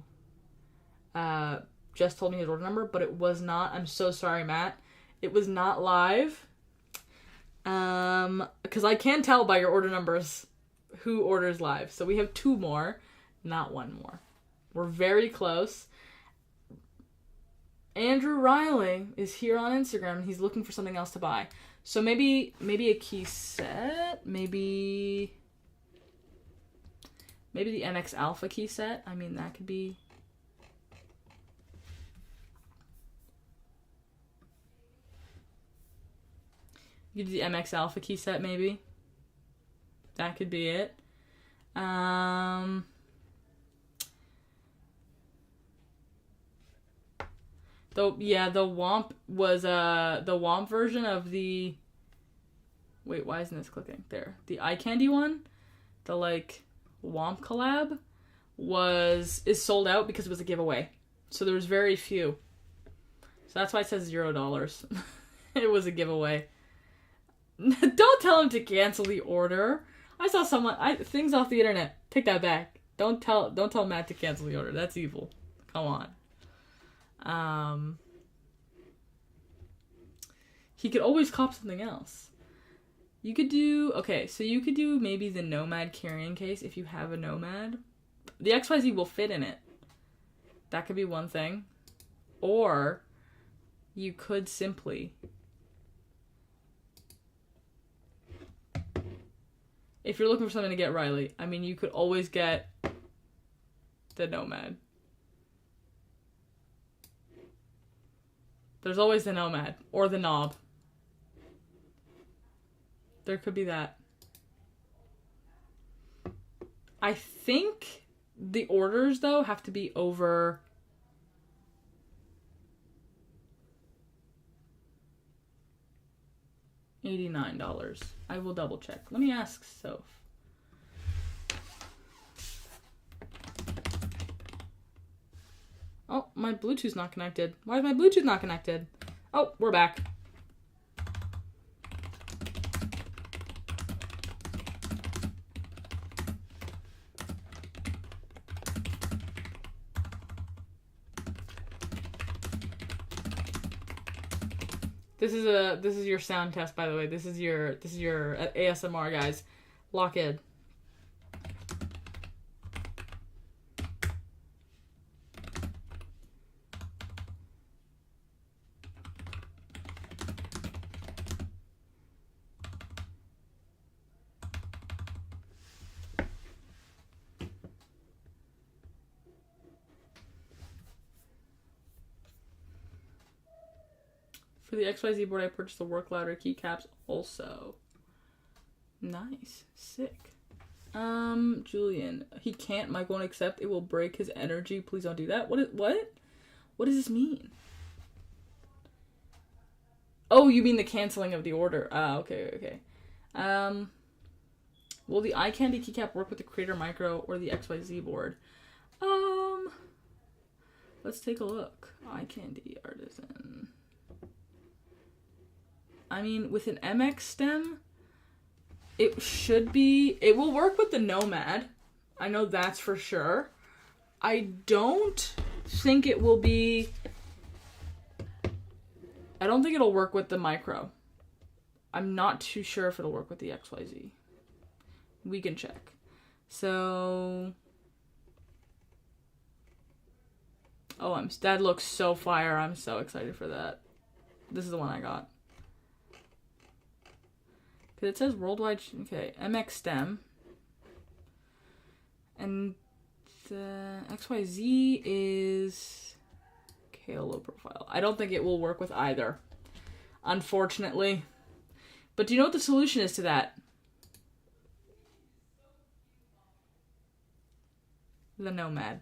just told me his order number, but it was not, I'm so sorry, Matt, it was not live. Because I can tell by your order numbers who orders live. So we have 2 more, not 1 more. We're very close. Andrew Riley is here on Instagram, and he's looking for something else to buy. So maybe a key set, maybe the MX Alpha key set. I mean, that could be... You do the MX Alpha key set, maybe. That could be it. The Womp was the Womp version of the. Wait, why isn't this clicking? There, the eye candy one, the like Womp collab is sold out because it was a giveaway. So there was very few. So that's why it says $0. It was a giveaway. Don't tell him to cancel the order. I saw things off the internet. Take that back. Don't tell Matt to cancel the order. That's evil. Come on. He could always cop something else. You could do maybe the Nomad carrying case if you have a Nomad. The XYZ will fit in it. That could be one thing. Or you could simply, if you're looking for something to get Riley, I mean, you could always get the Nomad. There's always the Nomad or the Knob. There could be that. I think the orders, though, have to be over $89. I will double check. Let me ask Soph. Oh, my Bluetooth's not connected. Why is my Bluetooth not connected? Oh, we're back. This is your sound test, by the way. This is your ASMR, guys. Lock in. For the XYZ board, I purchased the work louder keycaps also. Nice. Sick. Julian. He can't. Mike won't accept. It will break his energy. Please don't do that. What? What does this mean? Oh, you mean the canceling of the order. Okay. Will the eye candy keycap work with the Creator Micro or the XYZ board? Let's take a look. Eye candy artisan. I mean, with an MX stem, it will work with the Nomad. I know that's for sure. I don't think it'll work with the Micro. I'm not too sure if it'll work with the XYZ. We can check. So, that looks so fire. I'm so excited for that. This is the one I got. Because it says worldwide, okay, MX stem. And the XYZ is KO low profile. I don't think it will work with either, unfortunately. But do you know what the solution is to that? The Nomad.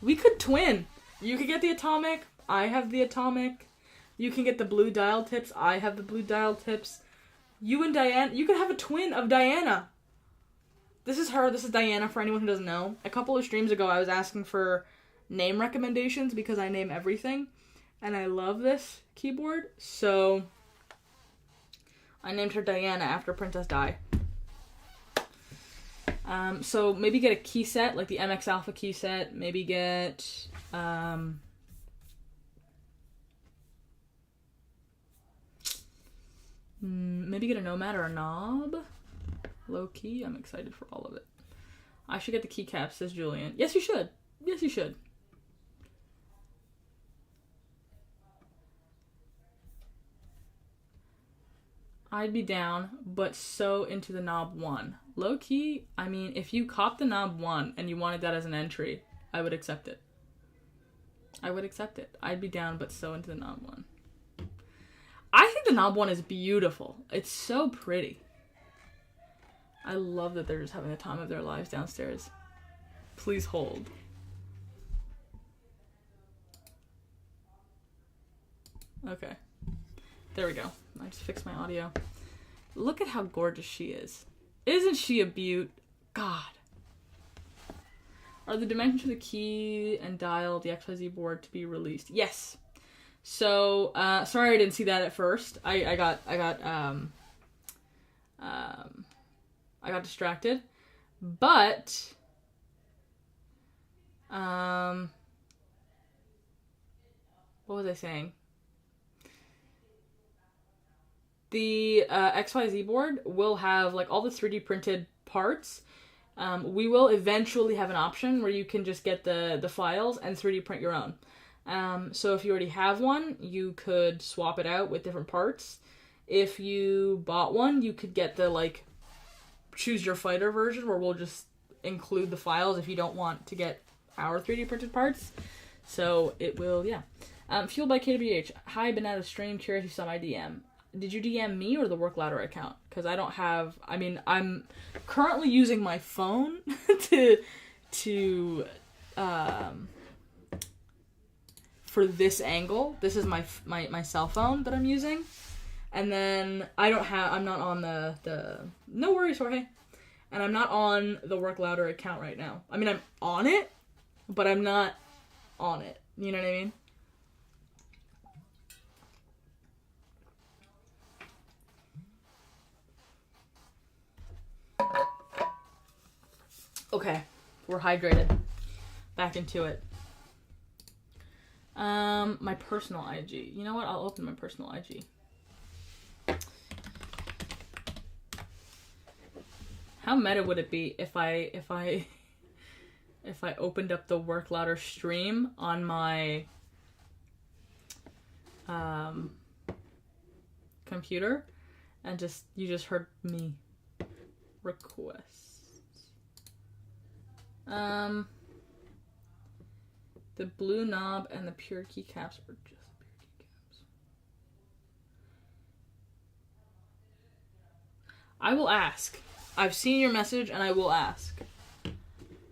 We could twin. You could get the Atomic. I have the Atomic. You can get the blue dial tips. I have the blue dial tips. You and Diana, you could have a twin of Diana. This is her. This is Diana, for anyone who doesn't know. A couple of streams ago, I was asking for name recommendations because I name everything. And I love this keyboard. So, I named her Diana after Princess Di. So, maybe get a key set, like the MX Alpha key set. Maybe get... maybe get a Nomad or a Knob. Low key. I'm excited for all of it. I should get the keycaps, says Julian. Yes, you should. Yes, you should. I'd be down, but so into the Knob 1. Low key, I mean, if you cop the Knob 1 and you wanted that as an entry, I would accept it. I would accept it. I'd be down, but so into the Knob 1. I think the knob one is beautiful. It's so pretty. I love that they're just having the time of their lives downstairs. Please hold. Okay. There we go. I just fixed my audio. Look at how gorgeous she is. Isn't she a beaut? God. Are the dimensions of the key and dial, the XYZ board to be released? Yes. So, sorry I didn't see that at first. I got distracted. But, what was I saying? The XYZ board will have like all the 3D printed parts. We will eventually have an option where you can just get the files and 3D print your own. So if you already have one, you could swap it out with different parts. If you bought one, you could get the like choose your fighter version where we'll just include the files if you don't want to get our 3D printed parts. So it will, yeah. Fueled by KWH. Hi, been out of stream. Curious if you saw my DM. Did you DM me or the Work Louder account? Because I don't have... I mean, I'm currently using my phone for this angle. This is my cell phone that I'm using. And then I'm not on the... No worries, Jorge. And I'm not on the Work Louder account right now. I mean, I'm on it, but I'm not on it. You know what I mean? Okay, we're hydrated. Back into it. My personal IG. You know what? I'll open my personal IG. How meta would it be if I opened up the Work Louder stream on my computer and you just heard me request. The blue knob and the pure keycaps are just pure keycaps. I will ask. I've seen your message and I will ask.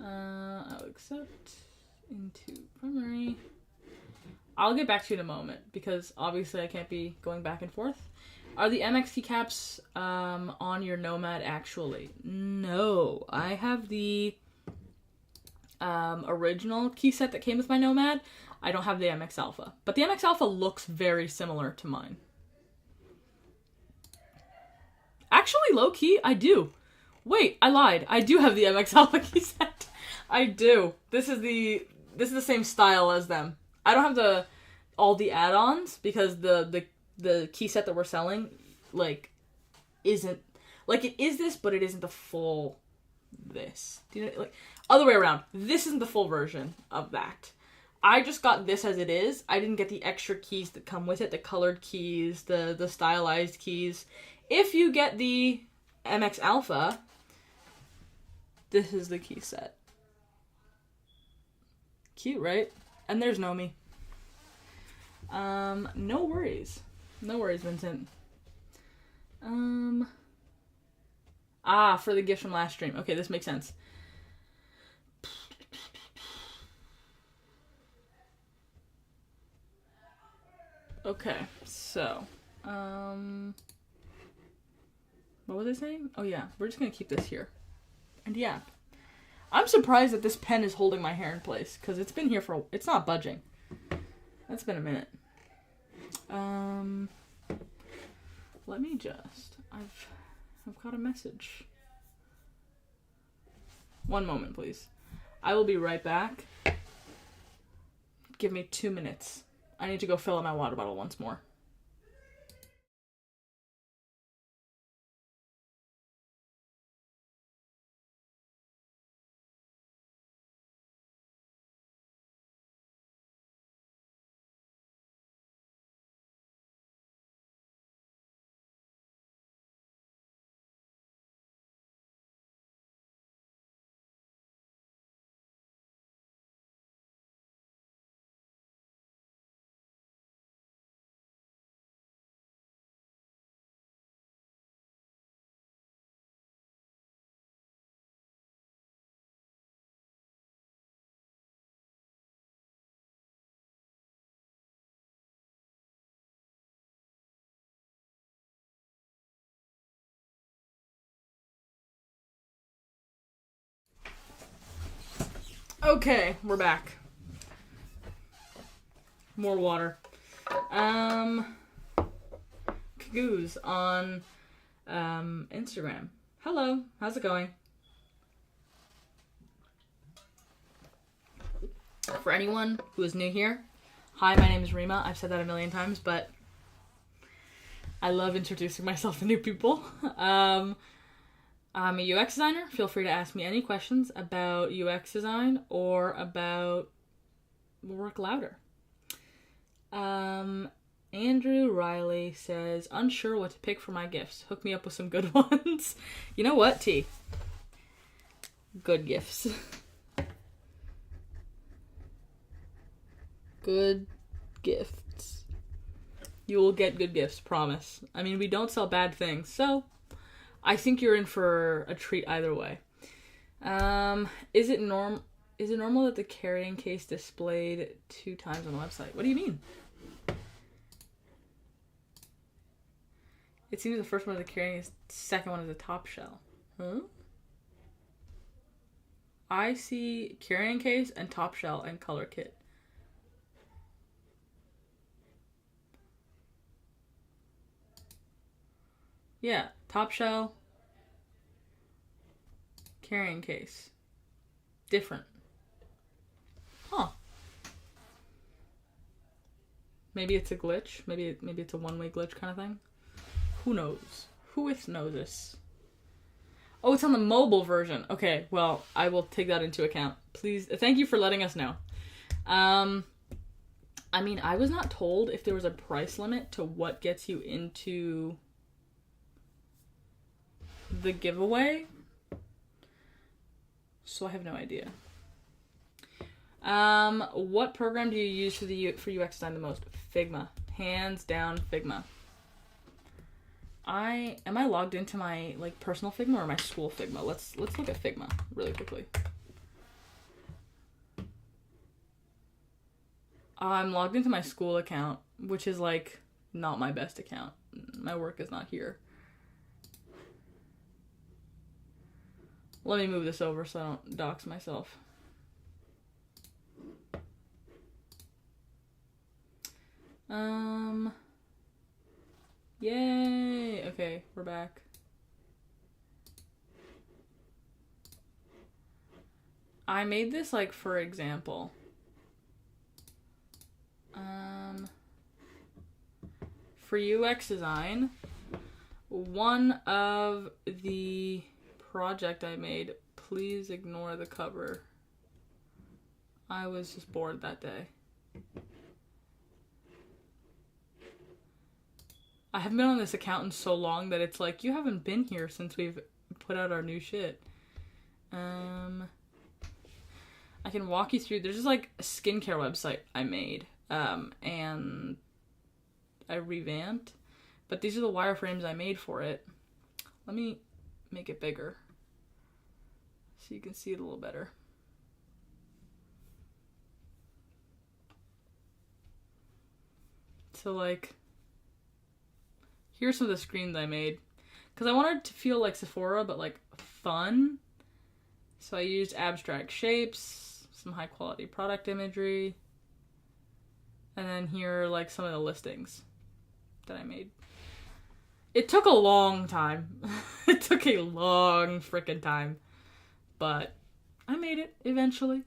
I'll accept into primary. I'll get back to you in a moment because obviously I can't be going back and forth. Are the MX keycaps on your Nomad actually? No, I have the original key set that came with my Nomad. I don't have the MX Alpha, but the MX Alpha looks very similar to mine. Actually, low key, I do. Wait, I lied. I do have the MX Alpha key set. I do. This is the same style as them. I don't have all the add-ons because the key set that we're selling like isn't like it is this, but it isn't the full this. Do you know, like other way around. This isn't the full version of that. I just got this as it is. I didn't get the extra keys that come with it, the colored keys, the stylized keys. If you get the MX Alpha, this is the key set. Cute, right? And there's Nomi. No worries. No worries, Vincent. For the gift from last stream. Okay, this makes sense. Okay, so, what was I saying? Oh yeah, we're just gonna keep this here. And yeah, I'm surprised that this pen is holding my hair in place, because it's been here it's not budging. That's been a minute. Let me just, I've got a message. One moment, please. I will be right back. Give me 2 minutes. I need to go fill up my water bottle once more. Okay, we're back. More water. Cagoose on Instagram. Hello, how's it going? For anyone who is new here, hi, my name is Reema. I've said that a million times, but I love introducing myself to new people. I'm a UX designer. Feel free to ask me any questions about UX design or about work louder. Andrew Riley says, unsure what to pick for my gifts. Hook me up with some good ones. You know what, T? Good gifts. Good gifts. You will get good gifts, promise. I mean, we don't sell bad things, so I think you're in for a treat either way. Is it normal that the carrying case displayed 2 times on the website? What do you mean? It seems the first one is the carrying, the second one is a top shell. Huh? I see carrying case and top shell and color kit. Yeah, top shell, carrying case. Different. Huh. Maybe it's a glitch. Maybe it's a one-way glitch kind of thing. Who knows? Who knows this? Oh, it's on the mobile version. Okay, well, I will take that into account. Please, thank you for letting us know. I mean, I was not told if there was a price limit to what gets you into the giveaway, so I have no idea. What program do you use for UX design the most? Figma, hands down, Figma. Am I logged into my personal Figma or my school Figma? Let's look at Figma really quickly. I'm logged into my school account, which is not my best account. My work is not here. Let me move this over so I don't dox myself. Yay! Okay, we're back. I made this for example. For UX design, one of the project I made, please ignore the cover. I was just bored that day. I haven't been on this account in so long that it's you haven't been here since we've put out our new shit. I can walk you through. There's just a skincare website I made, and I revamped, but these are the wireframes I made for it. Let me make it bigger so you can see it a little better. So here's some of the screens I made, because I wanted to feel like Sephora but fun. So I used abstract shapes, some high quality product imagery, and then here are some of the listings that I made. It took a long time. It took a long freaking time. But I made it eventually.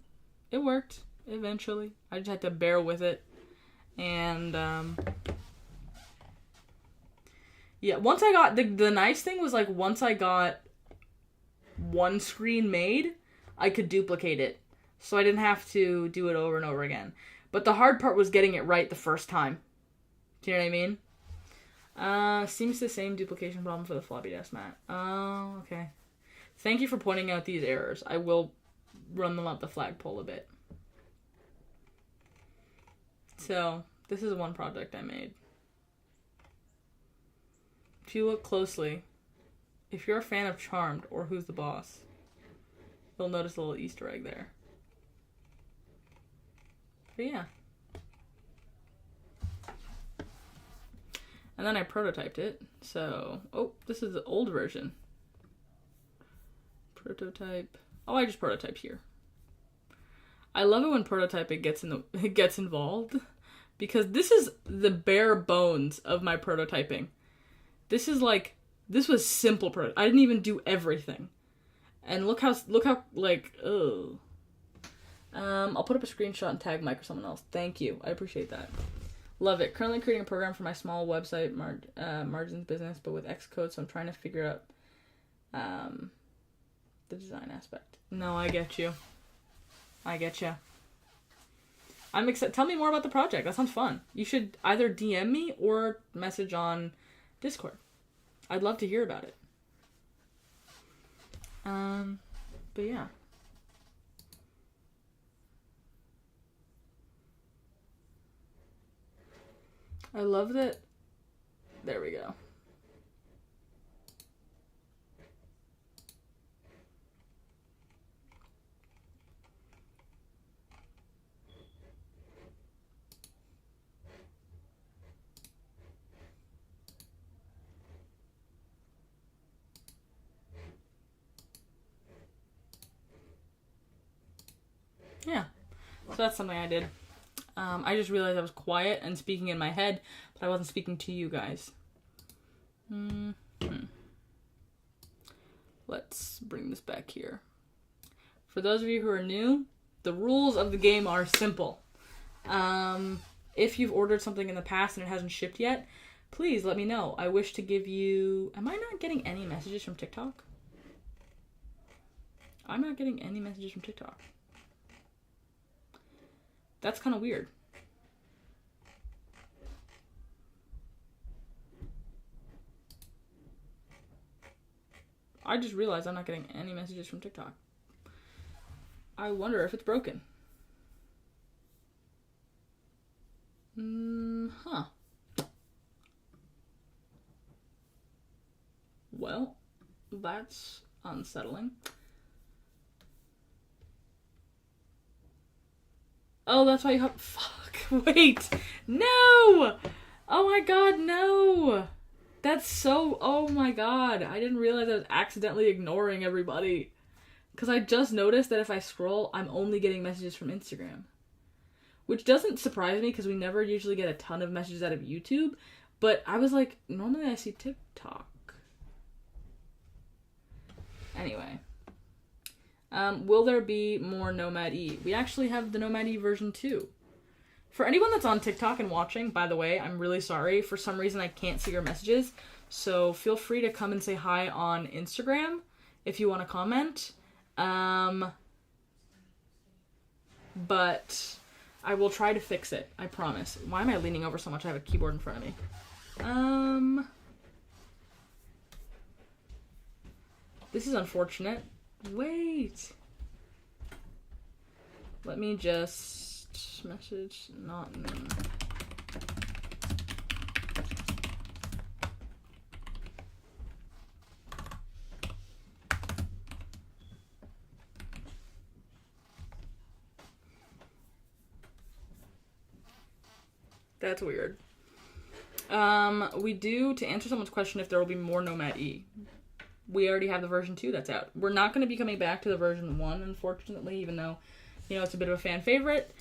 It worked eventually. I just had to bear with it. And yeah, once I got the nice thing was once I got one screen made, I could duplicate it. So I didn't have to do it over and over again. But the hard part was getting it right the first time. Do you know what I mean? Seems the same duplication problem for the floppy disk mat. Oh, okay. Thank you for pointing out these errors. I will run them up the flagpole a bit. So, this is one project I made. If you look closely, if you're a fan of Charmed or Who's the Boss, you'll notice a little Easter egg there. But yeah. And then I prototyped it. So, oh, this is the old version. Prototype. Oh, I just prototyped here. I love it when prototyping gets involved, because this is the bare bones of my prototyping. This was simple I didn't even do everything. And look how like, ugh. I'll put up a screenshot and tag Mike or someone else. Thank you. I appreciate that. Love it. Currently creating a program for my small website margins business, but with Xcode, so I'm trying to figure out the design aspect. No, I get you. I'm excited. Tell me more about the project. That sounds fun. You should either DM me or message on Discord. I'd love to hear about it. But yeah. I love that. There we go. Yeah, so that's something I did. I just realized I was quiet and speaking in my head, but I wasn't speaking to you guys. Let's bring this back here. For those of you who are new, the rules of the game are simple. If you've ordered something in the past and it hasn't shipped yet, please let me know. I wish to give you... Am I not getting any messages from TikTok? I'm not getting any messages from TikTok. That's kind of weird. I just realized I'm not getting any messages from TikTok. I wonder if it's broken. Huh. Well, that's unsettling. Oh, that's why you fuck. Wait. No! Oh my god, no! That's so... Oh my god. I didn't realize I was accidentally ignoring everybody. Because I just noticed that if I scroll, I'm only getting messages from Instagram. Which doesn't surprise me, because we never usually get a ton of messages out of YouTube. But I was like, normally I see TikTok. Anyway. Will there be more Nomad E? We actually have the Nomad E version 2. For anyone that's on TikTok and watching, by the way, I'm really sorry. For some reason, I can't see your messages. So feel free to come and say hi on Instagram if you want to comment. But I will try to fix it. I promise. Why am I leaning over so much? I have a keyboard in front of me. This is unfortunate. Wait. Let me just message not me. That's weird. We do, to answer someone's question if there will be more Nomad E. We already have the version 2 that's out. We're not going to be coming back to the version 1, unfortunately, even though, you know, it's a bit of a fan favorite.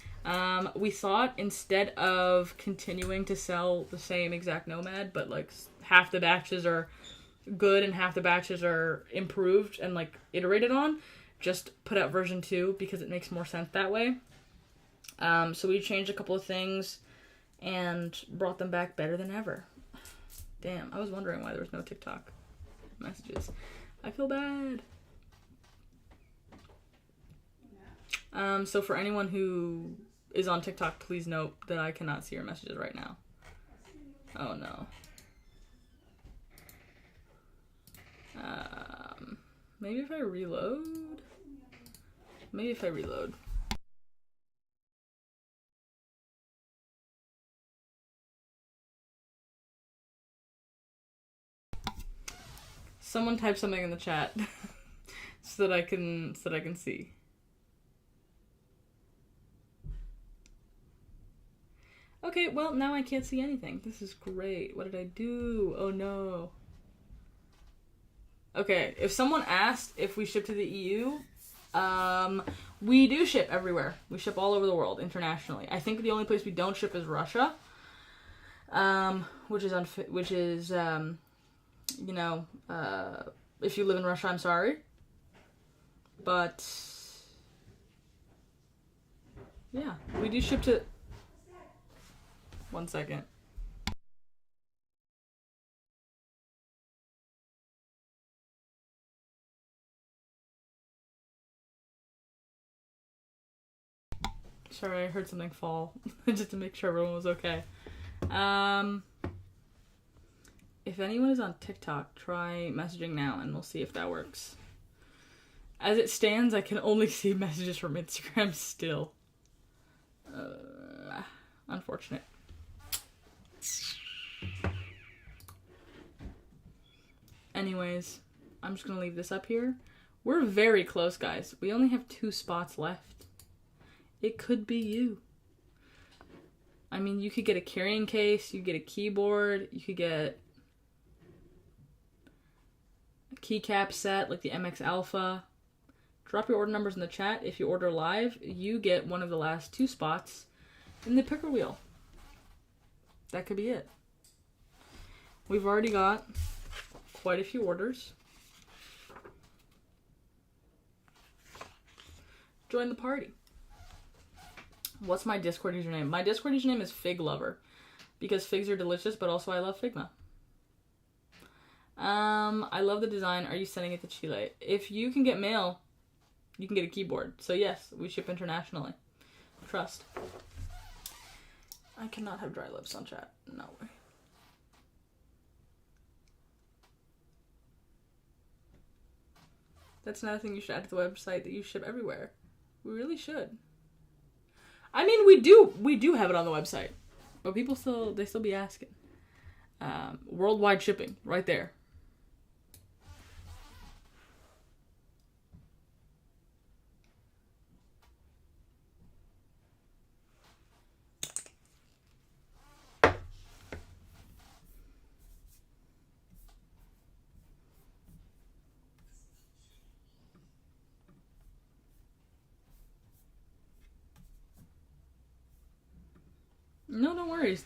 We thought instead of continuing to sell the same exact Nomad, but like half the batches are good and half the batches are improved and like iterated on, just put out version 2 because it makes more sense that way. So we changed a couple of things and brought them back better than ever. Damn, I was wondering why there was no TikTok messages. I feel bad. So for anyone who is on TikTok, please note that I cannot see your messages right now. Oh no. Maybe if I reload? Maybe if I reload. Someone type something in the chat so that I can see. Okay, well, now I can't see anything. This is great. What did I do? Oh no. Okay, if someone asked if we ship to the EU, We do ship everywhere. We ship all over the world, internationally. I think the only place we don't ship is Russia. Which is you know, if you live in Russia, I'm sorry. But yeah, we do ship to... One second. Sorry, I heard something fall. Just to make sure everyone was okay. If anyone is on TikTok, try messaging now and we'll see if that works. As it stands, I can only see messages from Instagram still. Unfortunate. Anyways, I'm just gonna leave this up here. We're very close, guys. We only have 2 spots left. It could be you. I mean, you could get a carrying case, you could get a keyboard, you could get a keycap set like the MX Alpha. Drop your order numbers in the chat. If you order live, you get one of the last 2 spots in the picker wheel. That could be it. We've already got quite a few orders. Join the party. What's my Discord username? My Discord username is Fig Lover, because figs are delicious, but also I love Figma. I love the design. Are you sending it to Chile? If you can get mail, you can get a keyboard. So yes, we ship internationally. Trust. I cannot have dry lips on chat. No way. That's another thing you should add to the website, that you ship everywhere. We really should. I mean, we do have it on the website, but people still be asking. Worldwide shipping, right there. No, don't worry.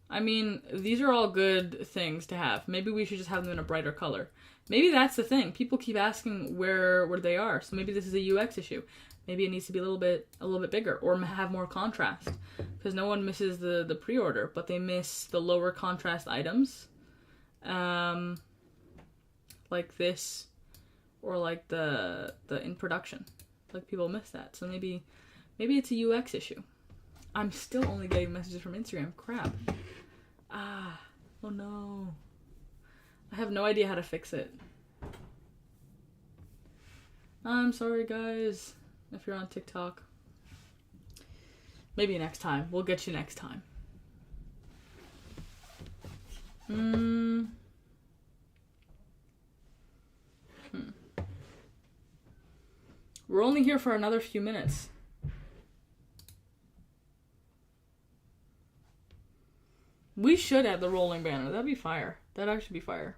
I mean, these are all good things to have. Maybe we should just have them in a brighter color. Maybe that's the thing. People keep asking where they are. So maybe this is a UX issue. Maybe it needs to be a little bit bigger or have more contrast. Because no one misses the pre-order, but they miss the lower contrast items. Like this, or like the in production. Like people miss that. So maybe it's a UX issue. I'm still only getting messages from Instagram. Crap. Oh no. I have no idea how to fix it. I'm sorry, guys, if you're on TikTok. Maybe next time. We'll get you next time. We're only here for another few minutes. We should add the rolling banner. That'd be fire. That'd actually be fire.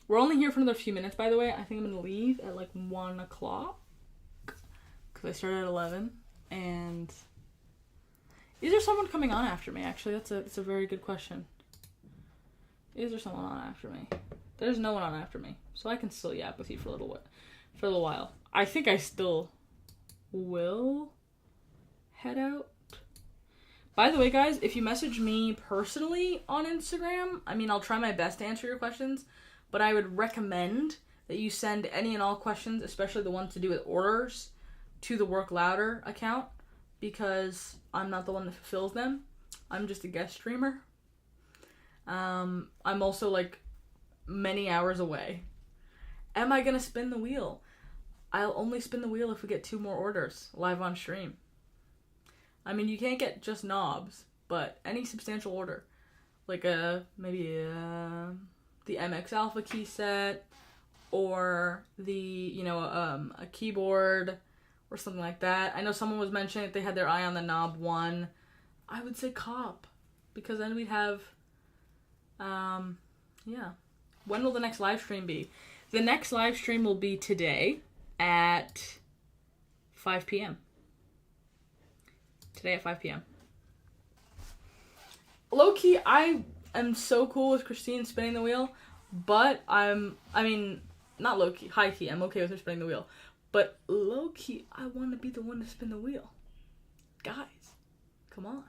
We're only here for another few minutes, by the way. I think I'm going to leave at like 1 o'clock. Because I started at 11. And is there someone coming on after me? Actually, that's a very good question. Is there someone on after me? There's no one on after me. So I can still yap with you for a little while. I think I still will head out. By the way, guys, if you message me personally on Instagram, I mean, I'll try my best to answer your questions, but I would recommend that you send any and all questions, especially the ones to do with orders, to the Work Louder account, because I'm not the one that fulfills them. I'm just a guest streamer. I'm also, like, many hours away. Am I gonna spin the wheel? I'll only spin the wheel if we get 2 more orders live on stream. I mean, you can't get just knobs, but any substantial order, like maybe the MX Alpha key set, or a keyboard, or something like that. I know someone was mentioning that they had their eye on the knob one. I would say cop, because then we'd have, yeah. When will the next live stream be? The next live stream will be today at 5 p.m. Today at 5 p.m. Low-key, I am so cool with Christine spinning the wheel, but not low-key, high-key, I'm okay with her spinning the wheel. But low-key, I want to be the one to spin the wheel. Guys, come on.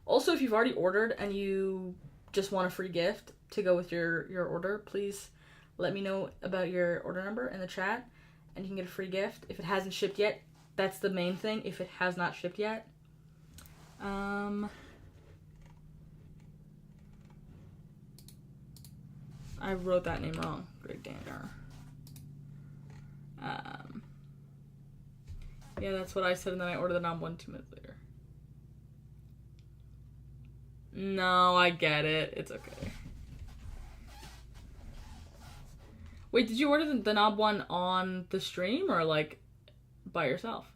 Also, if you've already ordered and you just want a free gift to go with your order, please let me know about your order number in the chat, and you can get a free gift. If it hasn't shipped yet, that's the main thing. If it has not shipped yet. I wrote that name wrong. Greg Danner. Yeah, that's what I said, and then I ordered the knob 2 minutes later. No, I get it. It's okay. Wait, did you order the knob one on the stream or like by yourself?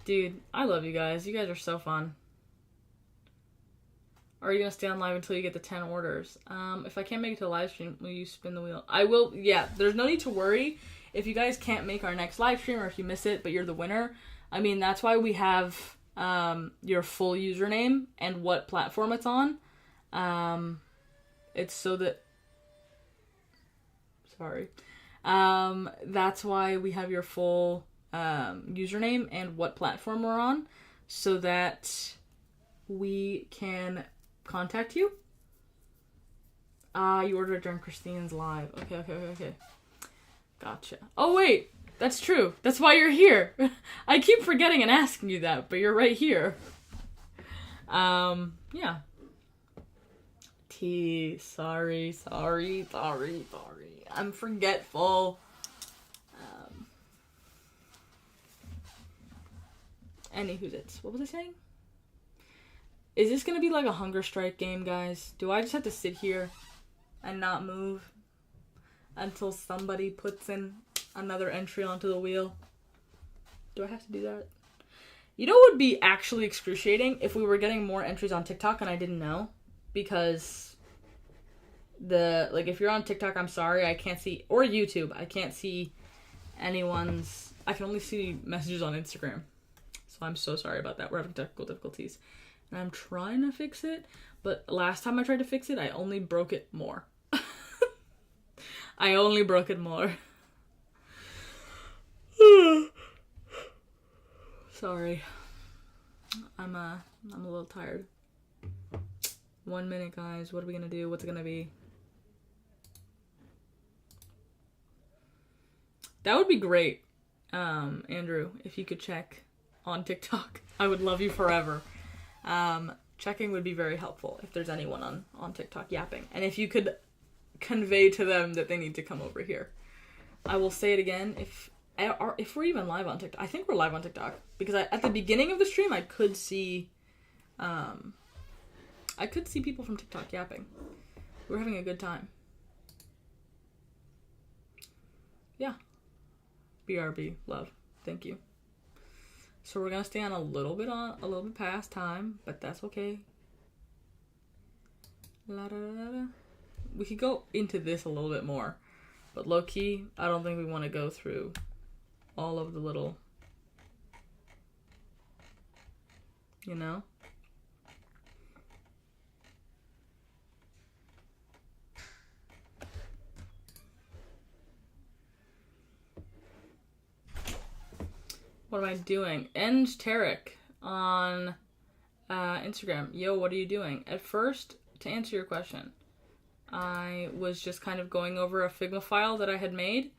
Dude, I love you guys. You guys are so fun. Or are you gonna stay on live until you get the 10 orders? If I can't make it to the live stream, will you spin the wheel? I will. Yeah, there's no need to worry if you guys can't make our next live stream or if you miss it, but you're the winner. I mean, that's why we have your full username and what platform it's on. It's so that... Sorry. That's why we have your full username and what platform we're on, so that we can contact you. You ordered during Christine's live. Okay. Gotcha. Oh, wait. That's true. That's why you're here. I keep forgetting and asking you that, but you're right here. Yeah. Sorry. I'm forgetful. Anywho's what was I saying? Is this gonna be like a hunger strike game, guys? Do I just have to sit here and not move until somebody puts in another entry onto the wheel? Do I have to do that? You know what would be actually excruciating? If we were getting more entries on TikTok and I didn't know. Because if you're on TikTok, I'm sorry, I can't see, or YouTube, I can't see anyone's, I can only see messages on Instagram. So I'm so sorry about that. We're having technical difficulties. And I'm trying to fix it, but last time I tried to fix it, I only broke it more. I only broke it more. Sorry. I'm a little tired. 1 minute, guys. What are we gonna do? What's it gonna be? That would be great, Andrew, if you could check on TikTok. I would love you forever. Checking would be very helpful if there's anyone on TikTok yapping. And if you could convey to them that they need to come over here. I will say it again, if we're even live on TikTok. I think we're live on TikTok. Because at the beginning of the stream, I could see people from TikTok yapping. We're having a good time. Yeah. BRB. Love. Thank you. So we're gonna stay on a little bit past time, but that's okay. We could go into this a little bit more, but low key, I don't think we want to go through all of the little, you know. What am I doing? Eng Tarek on Instagram. Yo, what are you doing? At first, to answer your question, I was just kind of going over a Figma file that I had made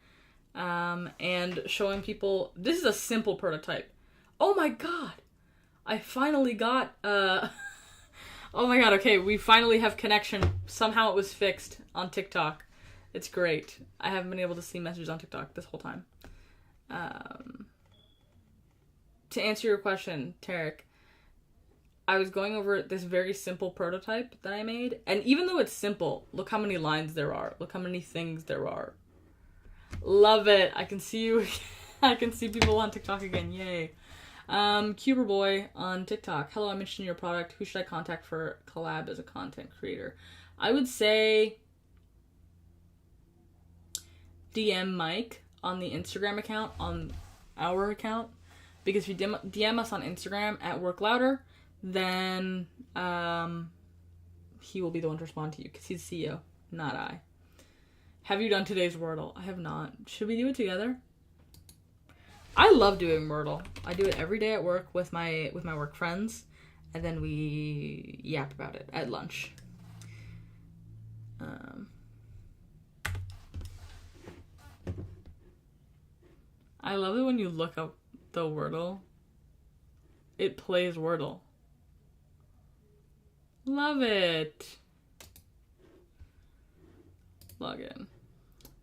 and showing people. This is a simple prototype. Oh my god! I finally got... oh my god, okay, we finally have connection. Somehow it was fixed on TikTok. It's great. I haven't been able to see messages on TikTok this whole time. To answer your question, Tarek, I was going over this very simple prototype that I made. And even though it's simple, look how many lines there are. Look how many things there are. Love it. I can see you. I can see people on TikTok again. Yay. Cuber Boy on TikTok. Hello, I'm interested in your product. Who should I contact for collab as a content creator? I would say DM Mike on the Instagram account, on our account. Because if you DM us on Instagram at Work Louder, then he will be the one to respond to you because he's the CEO, not I. Have you done today's Wordle? I have not. Should we do it together? I love doing Wordle. I do it every day at work with my work friends, and then we yap about it at lunch. I love it when you look up the Wordle. It plays Wordle. Love it. Log in.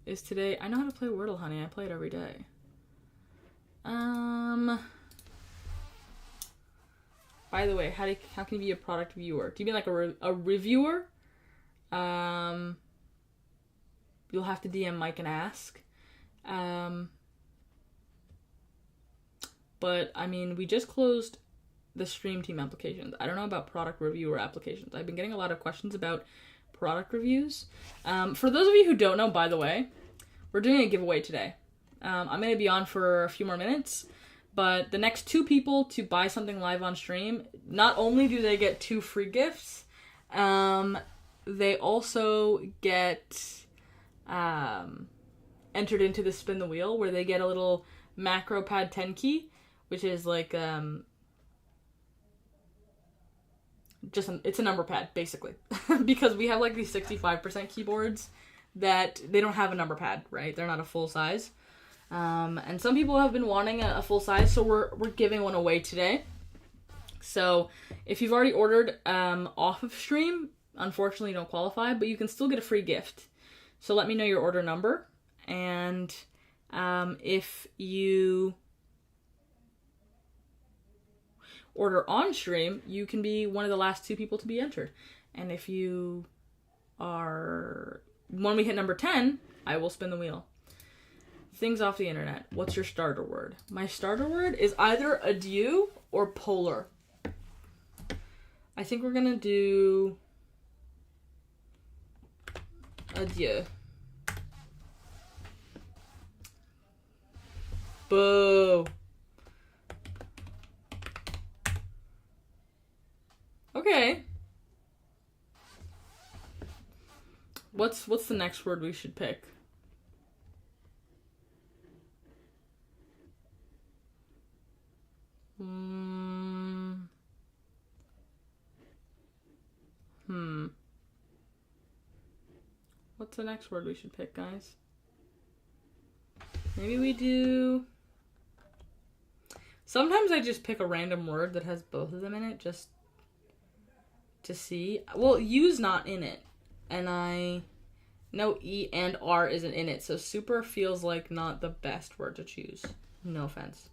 Is today... I know how to play Wordle, honey. I play it every day. By the way, how can you be a product viewer? Do you mean like a reviewer? You'll have to DM Mike and ask. But, I mean, we just closed the Stream Team applications. I don't know about product reviewer applications. I've been getting a lot of questions about product reviews. For those of you who don't know, by the way, we're doing a giveaway today. I'm going to be on for a few more minutes, but the next 2 people to buy something live on stream, not only do they get 2 free gifts, they also get entered into the Spin the Wheel, where they get a little macro pad 10 key, which is like it's a number pad basically. Because we have like these 65% keyboards that they don't have a number pad, right? They're not a full size. And some people have been wanting a full size, so we're giving one away today. So if you've already ordered off of stream, unfortunately you don't qualify, but you can still get a free gift. So let me know your order number, and if you order on stream, you can be one of the last 2 people to be entered. And if you are... When we hit number 10, I will spin the wheel. Things off the internet. What's your starter word? My starter word is either adieu or polar. I think we're gonna do adieu. Boo. Okay. What's the next word we should pick? What's the next word we should pick, guys? Maybe we do... Sometimes I just pick a random word that has both of them in it, just to see. Well, U's not in it, and I know E and R isn't in it, so super feels like not the best word to choose. No offense.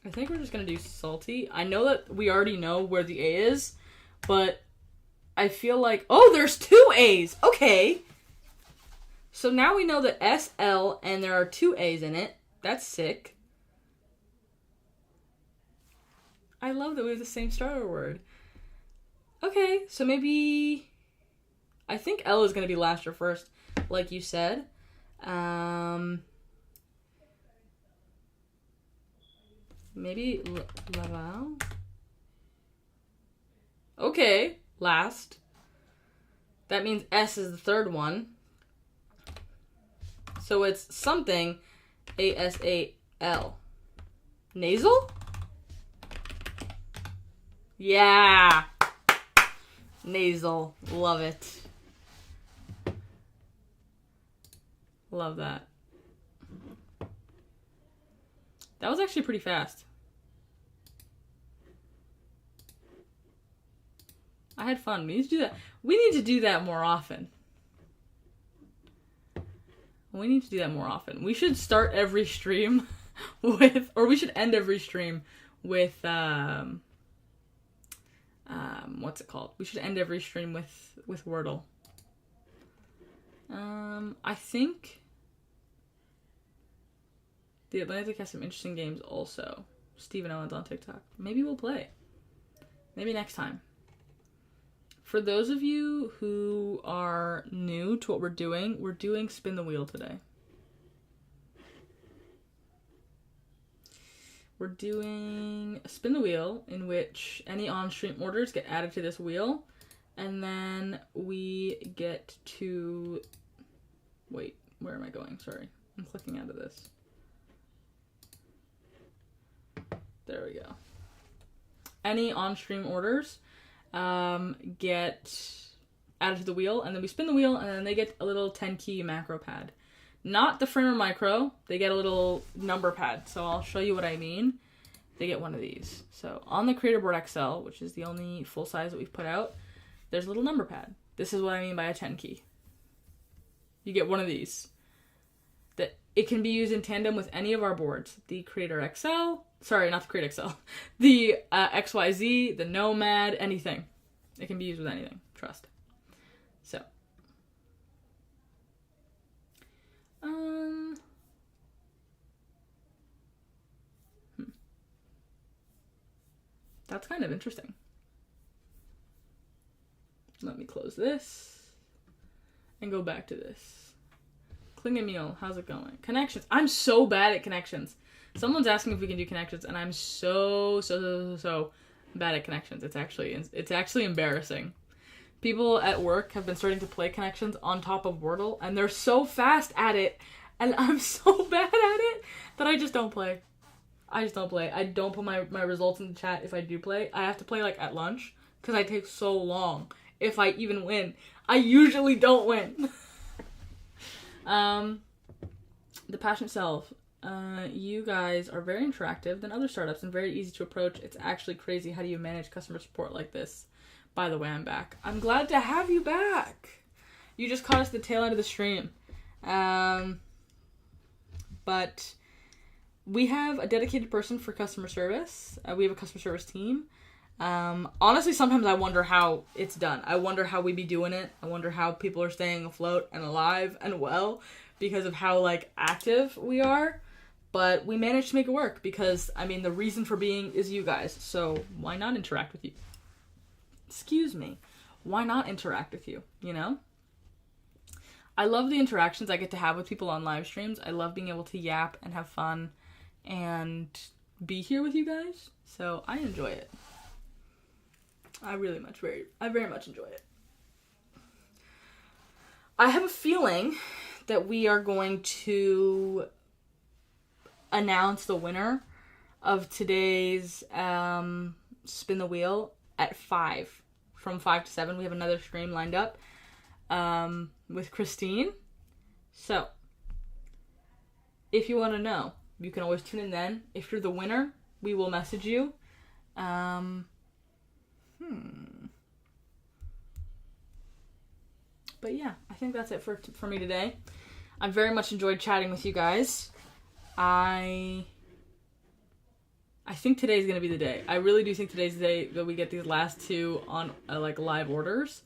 I think we're just gonna do salty. I know that we already know where the A is, but I feel like... Oh, there's 2 A's! Okay! So now we know that SL, and there are 2 A's in it. That's sick. I love that we have the same starter word. Okay, so maybe... I think L is gonna be last or first, like you said. Maybe Laval? Okay, last. That means S is the third one. So it's something ASAL. Nasal? Yeah! Nasal. Love it. Love that. That was actually pretty fast. I had fun. We need to do that. We need to do that more often. We should start every stream with, or we should end every stream with, what's it called? We should end every stream with Wordle. I think the Atlantic has some interesting games also. Stephen Owens on TikTok. Maybe we'll play. Maybe next time. For those of you who are new to what we're doing Spin the Wheel today. We're doing Spin the Wheel, in which any on-stream orders get added to this wheel, and then we get to... Wait, where am I going? Sorry, I'm clicking out of this. There we go. Any on-stream orders get added to the wheel, and then we spin the wheel, and then they get a little 10-key macro pad. Not the Framer Micro, they get a little number pad, so I'll show you what I mean. They get one of these. So on the Creator Board XL, which is the only full size that we've put out, there's a little number pad. This is what I mean by a 10-key. You get one of these. That it can be used in tandem with any of our boards. The Creator XL, sorry, not the Creator XL, the XYZ, the Nomad, anything. It can be used with anything, trust. So. That's kind of interesting. Let me close this and go back to this. Klingemule, how's it going? Connections. I'm so bad at connections. Someone's asking if we can do connections, and I'm so bad at connections. It's actually embarrassing. People at work have been starting to play connections on top of Wordle, and they're so fast at it, and I'm so bad at it that I just don't play. I don't put my results in the chat if I do play. I have to play like at lunch because I take so long if I even win. I usually don't win. The Passionate Self. You guys are very interactive than other startups and very easy to approach. It's actually crazy. How do you manage customer support like this? By the way, I'm back. I'm glad to have you back. You just caught us at the tail end of the stream. But we have a dedicated person for customer service. We have a customer service team. Honestly, sometimes I wonder how it's done. I wonder how we be doing it. I wonder how people are staying afloat and alive and well because of how, like, active we are. But we managed to make it work because, I mean, the reason for being is you guys. So why not interact with you? Excuse me. Why not interact with you, you know? I love the interactions I get to have with people on live streams. I love being able to yap and have fun and be here with you guys. So I enjoy it. I very much enjoy it. I have a feeling that we are going to announce the winner of today's Spin the Wheel at 5. From 5 to 7, we have another stream lined up with Christine. So, if you want to know, you can always tune in then. If you're the winner, we will message you. But yeah, I think that's it for me today. I very much enjoyed chatting with you guys. I think today's going to be the day. I really do think today's the day that we get these last two on like live orders.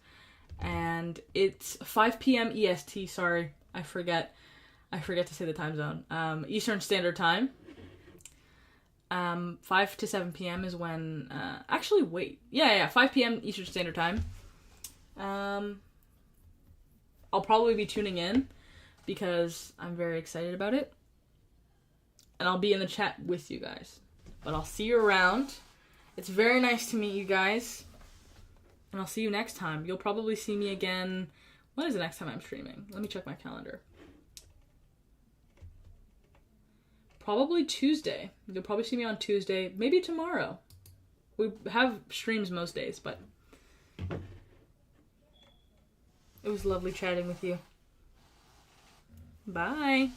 And it's 5 p.m. EST, sorry. I forget to say the time zone. Eastern Standard Time. 5 to 7 p.m. is when... actually, wait. Yeah, 5 p.m. Eastern Standard Time. I'll probably be tuning in because I'm very excited about it. And I'll be in the chat with you guys. But I'll see you around. It's very nice to meet you guys. And I'll see you next time. You'll probably see me again... When is the next time I'm streaming? Let me check my calendar. Probably Tuesday. You'll probably see me on Tuesday. Maybe tomorrow. We have streams most days, but... It was lovely chatting with you. Bye.